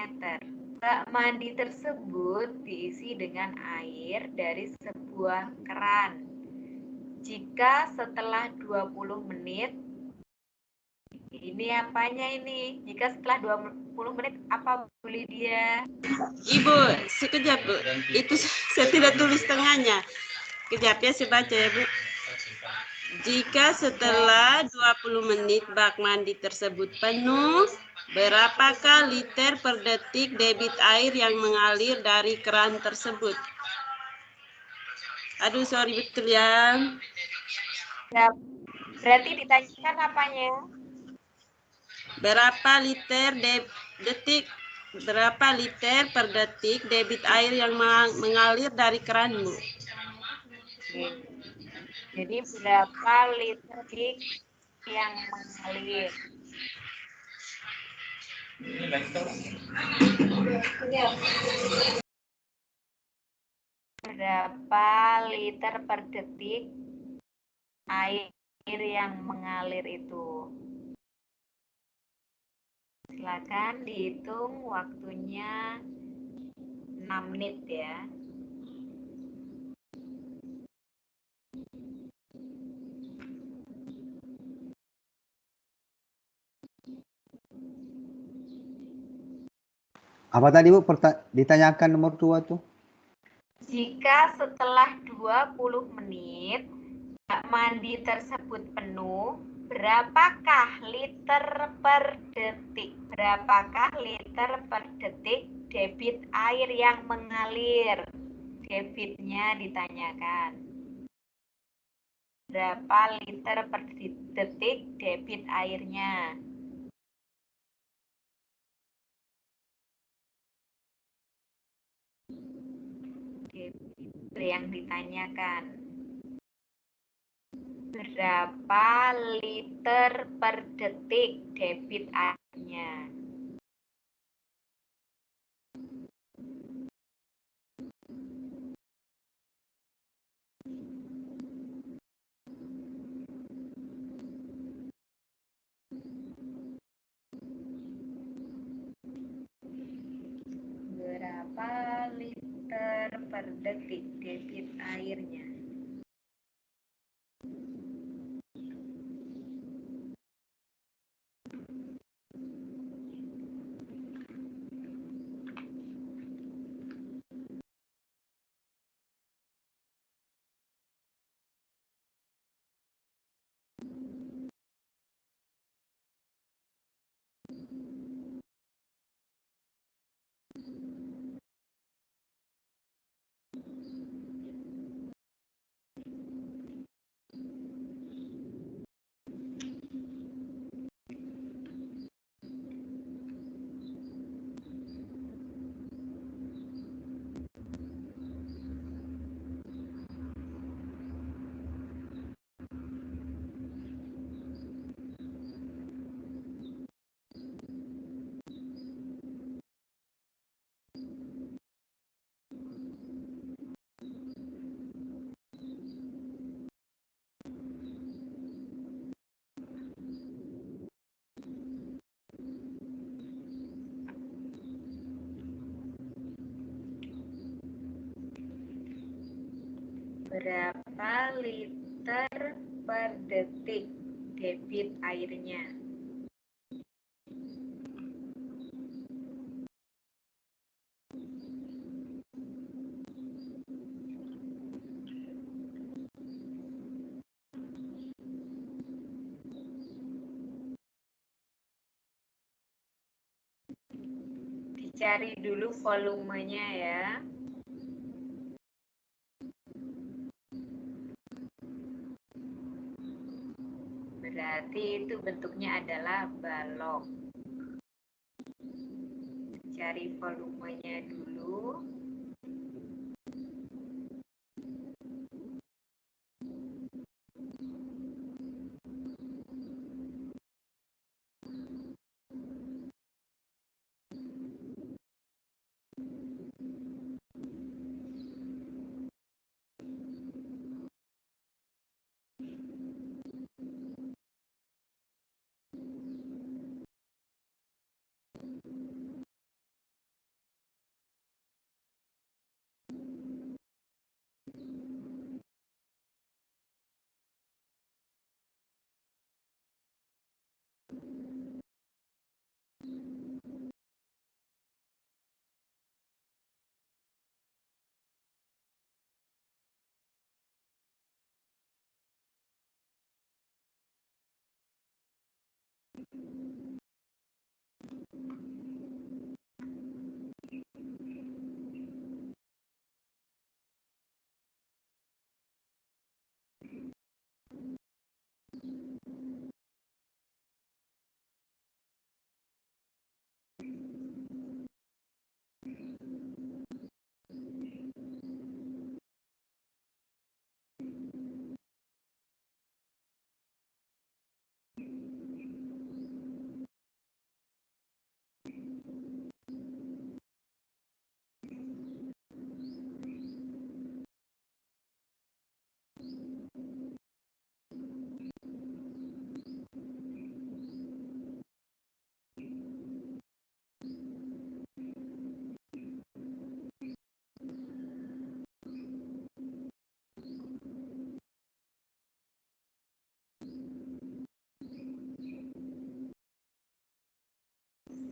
Bak mandi tersebut diisi dengan air dari sebuah keran. Jika setelah 20 menit, ini apanya ini? Jika setelah 20 menit, apa Bu Lydia? Ibu, sekejap Bu. Itu saya tidak tulis tengahnya. Kejap ya, saya baca ya Bu. Jika setelah 20 menit bak mandi tersebut penuh, berapakah liter per detik debit air yang mengalir dari keran tersebut? Aduh, sorry betul ya. Berarti ditanyakan apanya? Berapa liter per detik debit air yang mengalir dari keranmu? Jadi berapa liter yang mengalir? Berapa liter per detik air yang mengalir itu? Silakan dihitung waktunya 6 menit ya. Apa tadi Bu ditanyakan nomor 2 tuh? Jika setelah 20 menit bak mandi tersebut penuh, berapakah liter per detik? Berapakah liter per detik debit air yang mengalir? Debitnya ditanyakan. Berapa liter per detik debit airnya? Debit yang ditanyakan. Berapa liter per detik debit airnya? Berapa liter per detik debit airnya? Berapa liter per detik debit airnya? Dicari dulu volumenya ya. Berarti itu bentuknya adalah balok. Cari volumenya dulu.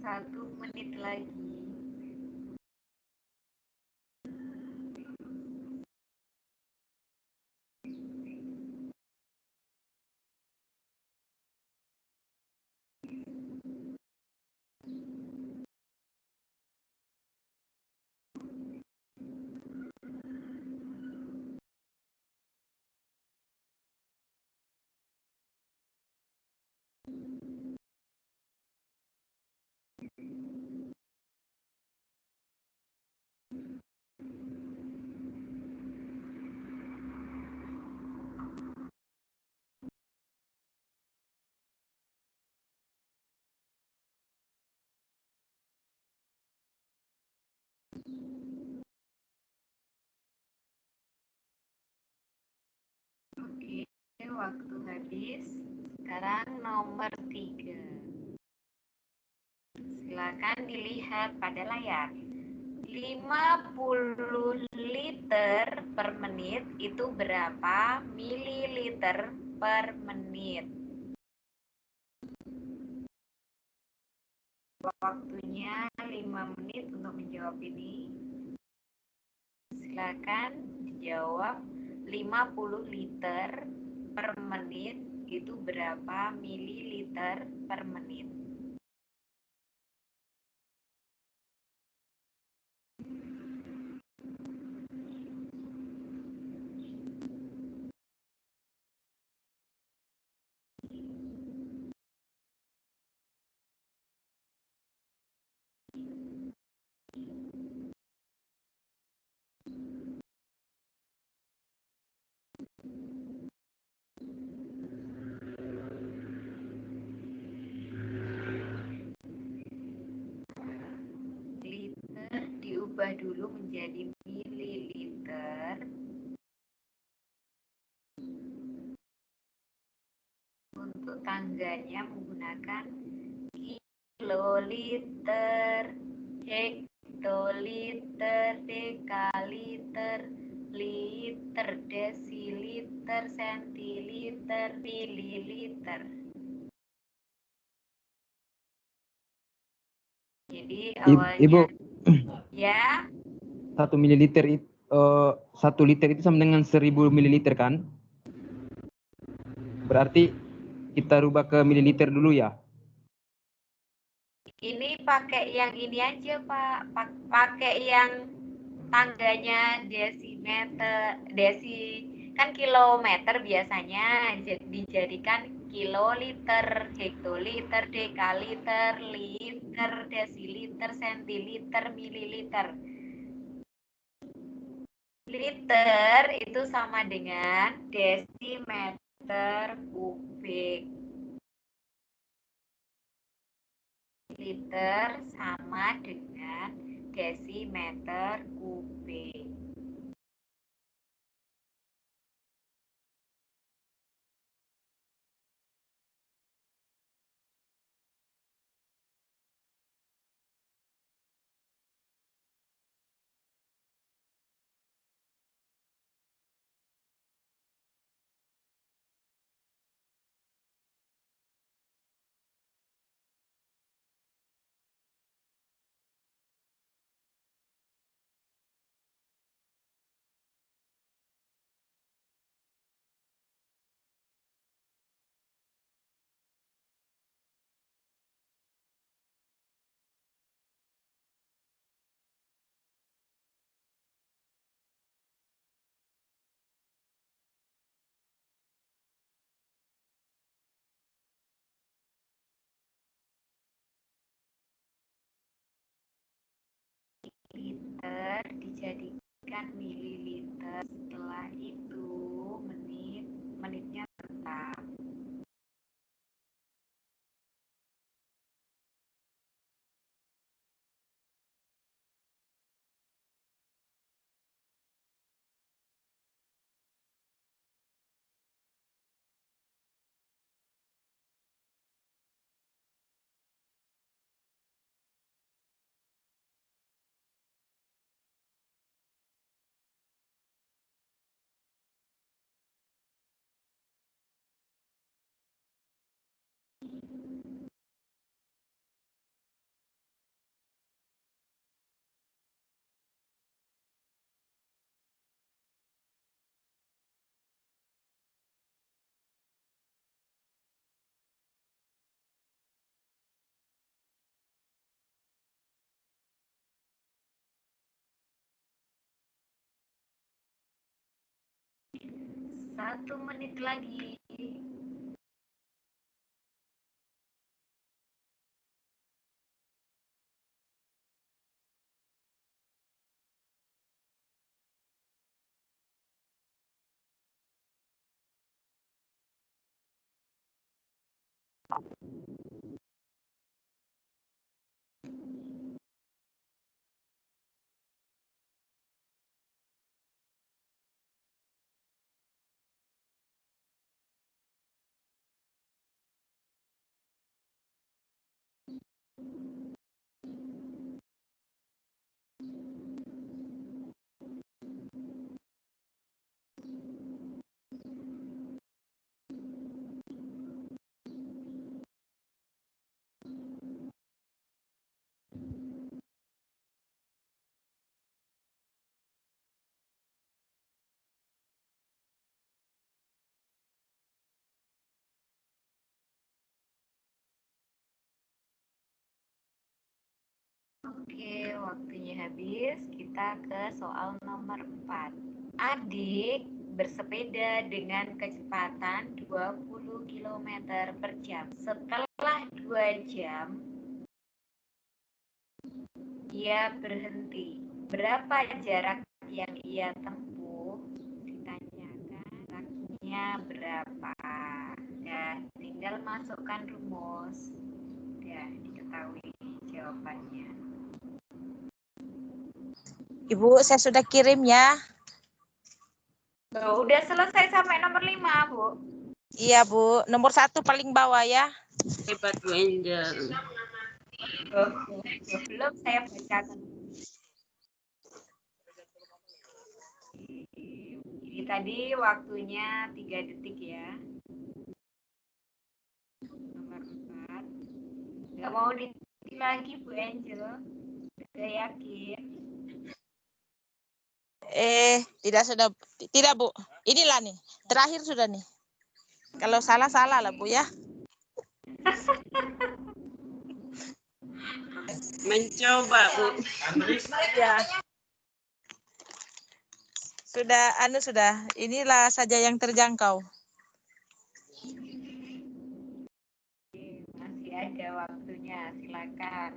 Satu menit lagi. Oke, waktu habis. Sekarang nomor 3. Silakan dilihat pada layar. 50 liter per menit itu berapa mililiter per menit? Waktunya 5 menit untuk menjawab ini. Silakan dijawab. 50 liter per menit itu berapa mililiter per menit? Liter diubah dulu menjadi mililiter. Untuk tangganya menggunakan kiloliter, hektoliter, dekaliter, liter, desiliter, sentiliter, mililiter. Jadi awalnya Ibu, ya 1 mililiter itu 1 liter itu sama dengan 1000 mililiter kan? Berarti kita rubah ke mililiter dulu ya. ini pakai yang ini aja Pak, pakai yang tangganya desimeter, kan kilometer biasanya dijadikan kiloliter, hektoliter, dekaliter, liter, desiliter, sentiliter, mililiter. Liter itu sama dengan desimeter kubik. Liter sama dengan desimeter kubik. Liter dijadikan mililiter, setelah itu menitnya tetap. Satu menit lagi. Oke, waktunya habis. Kita ke soal nomor 4. Adik bersepeda dengan kecepatan 20 km per jam. Setelah 2 jam, ia berhenti. Berapa jarak yang ia tempuh? Ditanyakan jaraknya berapa. Ya, tinggal masukkan rumus. Ya, diketahui jawabannya. Ibu, saya sudah kirim ya. Udah selesai sampai nomor 5, Bu. Iya, Bu. Nomor 1 paling bawah ya. Hebat Bu Angel. Belum saya bacakan. Ini tadi waktunya 3 detik ya. Nomor 4. Nggak mau ditik lagi Bu Angel. Udah yakin? Tidak Bu. Inilah nih. Terakhir sudah nih. Kalau salah lah Bu ya. Mencoba Bu. Ya. Sudah. Inilah saja yang terjangkau. Masih ada waktunya, silakan.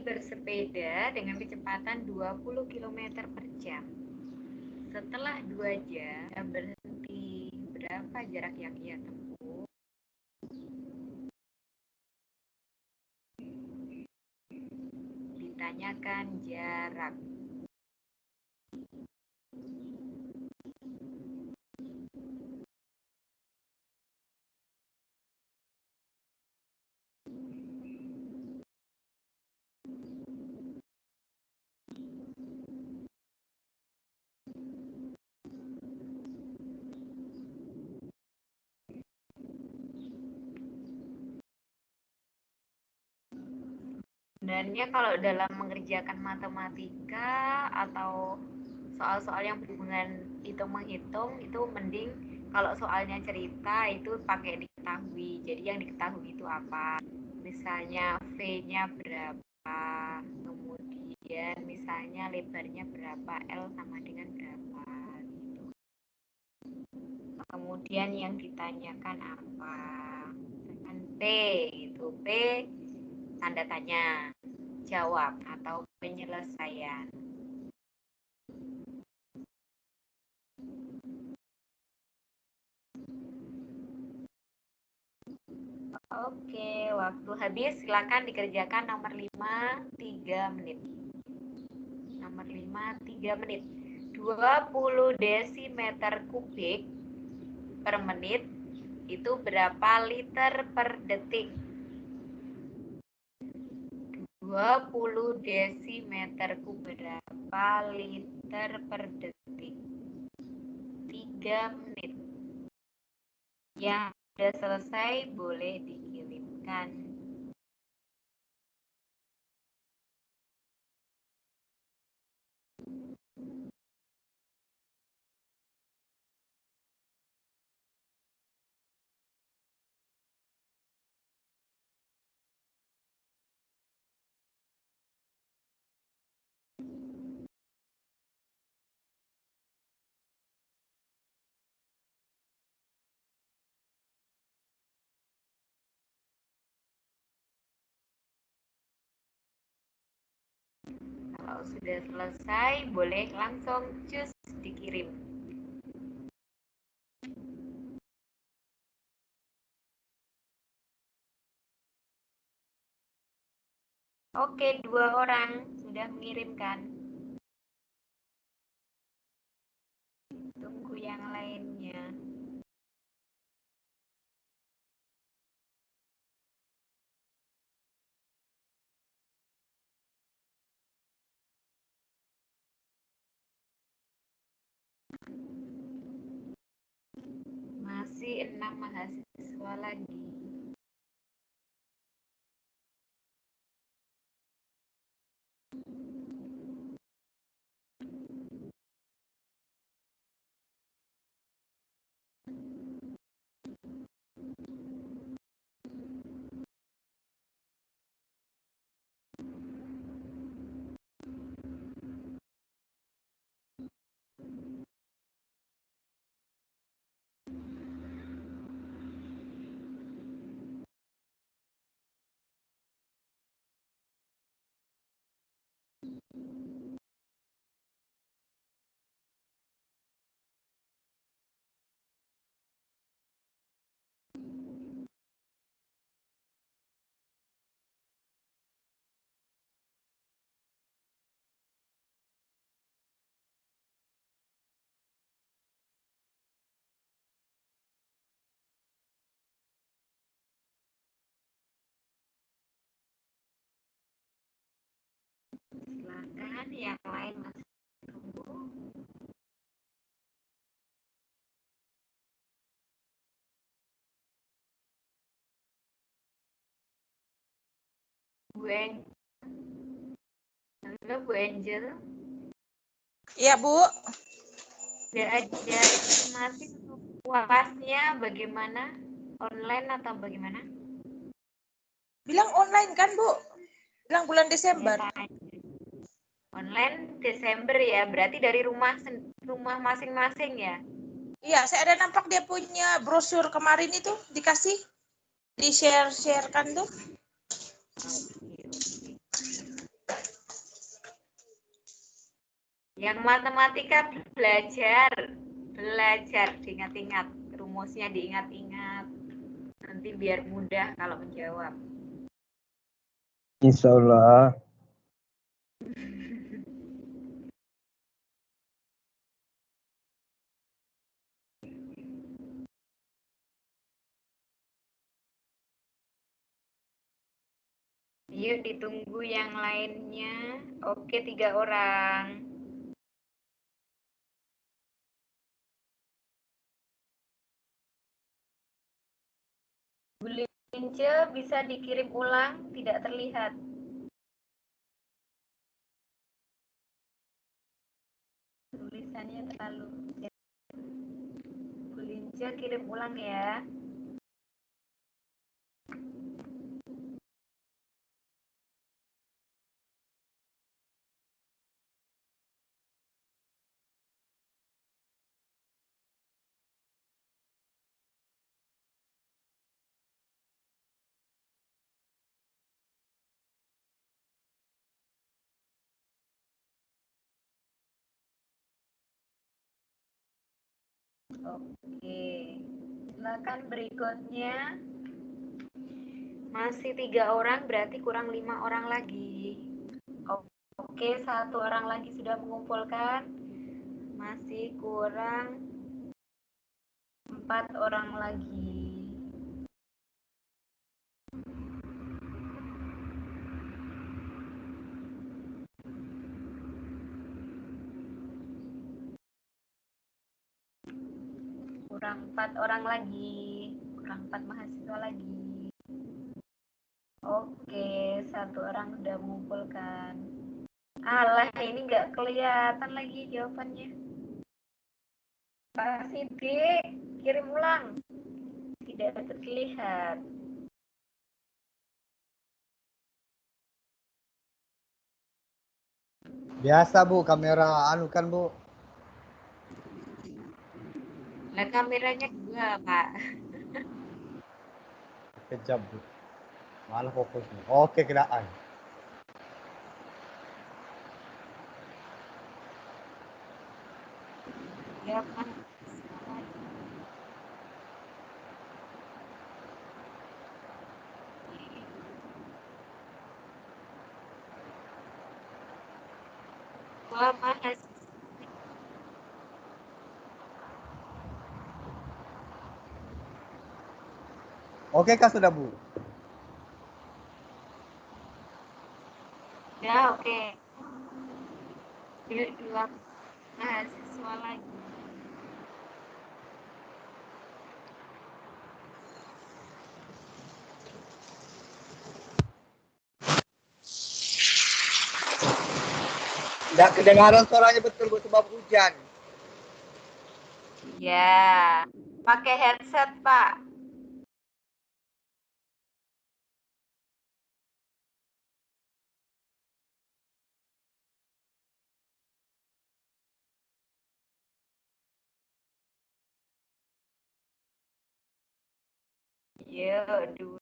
Bersepeda dengan kecepatan 20 km per jam. Setelah 2 jam, ia berhenti. Berapa jarak yang ia tempuh? Ditanyakan jarak. Sebenarnya kalau dalam mengerjakan matematika atau soal-soal yang berhubungan hitung-menghitung itu mending kalau soalnya cerita itu pakai diketahui. Jadi yang diketahui itu apa? Misalnya V-nya berapa, kemudian misalnya lebarnya berapa, L sama dengan berapa gitu. Kemudian yang ditanyakan apa? Misalkan P itu P tanda tanya, jawab atau penyelesaian. Oke, waktu habis. Silakan dikerjakan nomor 5, 3 menit. Nomor 5, 3 menit. 20 desimeter kubik per menit itu berapa liter per detik? 20 desimeter kubik berapa liter per detik? 3 menit. Yang sudah selesai boleh dikirimkan. Kalau sudah selesai, boleh langsung cus dikirim. Oke, 2 orang sudah mengirimkan. Tunggu yang lainnya. Masih 6 mahasiswa lagi. Silakan yang lain masih tunggu. Halo Bu Angel, Iya, Bu. sudah ada informasi untuk UASnya bagaimana? Online atau bagaimana? Bilang online kan, Bu? Bilang bulan Desember. Online Desember ya, berarti dari rumah masing-masing ya? Iya, saya ada nampak dia punya brosur kemarin itu dikasih, di-share-sharekan tuh. Yang matematika belajar, diingat-ingat, rumusnya diingat-ingat, nanti biar mudah kalau menjawab. Insya Allah. Yuk ditunggu yang lainnya. Oke, 3 orang. Bu Lince bisa dikirim ulang, tidak terlihat. Tulisannya terlalu. Bu Lince kirim ulang ya. Oke, silakan berikutnya. Masih 3 orang, berarti kurang 5 orang lagi. Oke, 1 orang lagi sudah mengumpulkan. Masih kurang 4 orang lagi. Kurang 4 orang lagi. Kurang 4 mahasiswa lagi. Oke, 1 orang sudah mengumpulkan. Alah, ini nggak kelihatan lagi jawabannya. Pak Sidik, kirim ulang. Tidak terlihat. Biasa Bu, kamera anu kan Bu. Nah, kameranya 2, Pak. Kejam Bu. Mana fokusnya? Oke, kedaan. Ya, Pak. Dua mahasiswa. Oke kah sudah Bu? Ya, oke. Dua mahasiswa lagi. Tidak kedengaran suaranya betul Bu sebab hujan. Ya, pakai headset, Pak. Yuk, dua.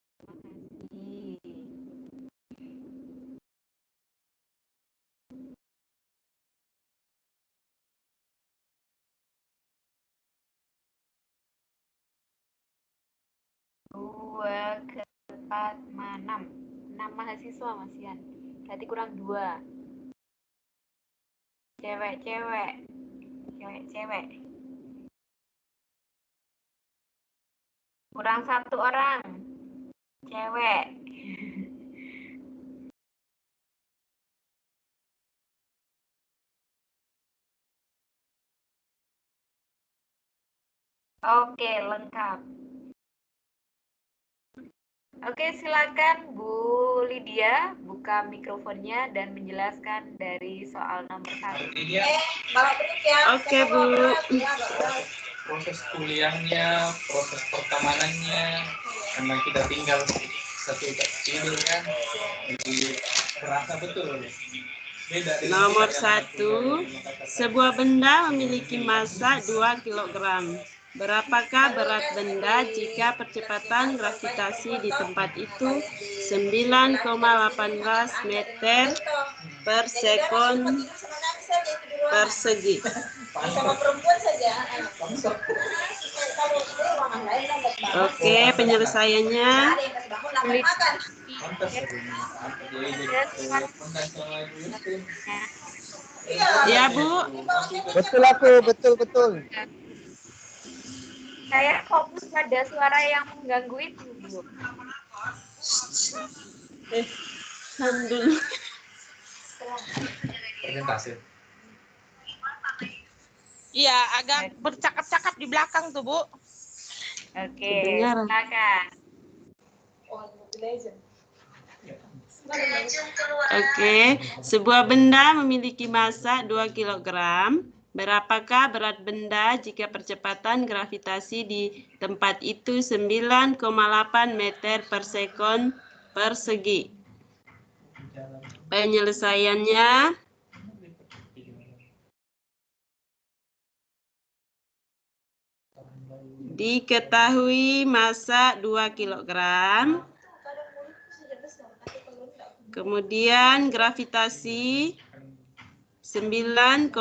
Dua ke 4, 6. 6 mahasiswa, Mas Yan. Berarti kurang 2. Cewek-cewek. Cewek-cewek. Kurang 1 orang. Cewek. Oke, lengkap. Oke, silakan Bu Lydia buka mikrofonnya dan menjelaskan dari soal nomor 1. Oke, Bu. Proses kuliahnya, proses pertemanannya, karena kita tinggal satu tidur kan, jadi terasa betul. Beda. Nomor 1, sebuah benda memiliki massa 2 kg. Berapakah berat benda jika percepatan gravitasi di tempat itu 9,18 meter per sekon persegi? Oke, penyelesaiannya. Ya, Bu. Betul aku, betul. Saya fokus pada suara yang mengganggu itu, Bu. Dulu. Presentasi. Iya, agak bercakap-cakap di belakang tuh, Bu. Oke, Kedengaran. silakan. Oke, sebuah benda memiliki massa 2 kg. Berapakah berat benda jika percepatan gravitasi di tempat itu 9,8 meter per sekon persegi? Penyelesaiannya. Diketahui massa 2 kg. Kemudian gravitasi 9,8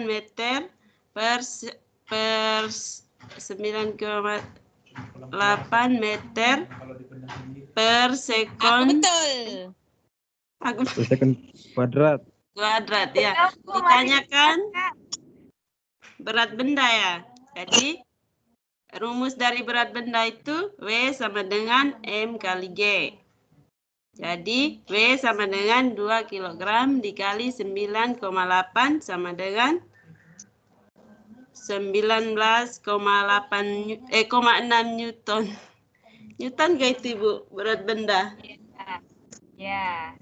meter per 9,8 meter per sekon. Betul. Sekon kuadrat. Kuadrat ya. Ditanyakan berat benda ya. Jadi rumus dari berat benda itu W sama dengan M kali G. Jadi W sama dengan 2 kg dikali 9,8 sama dengan 19,6 Newton. Newton gak itu, Bu, berat benda? Ya,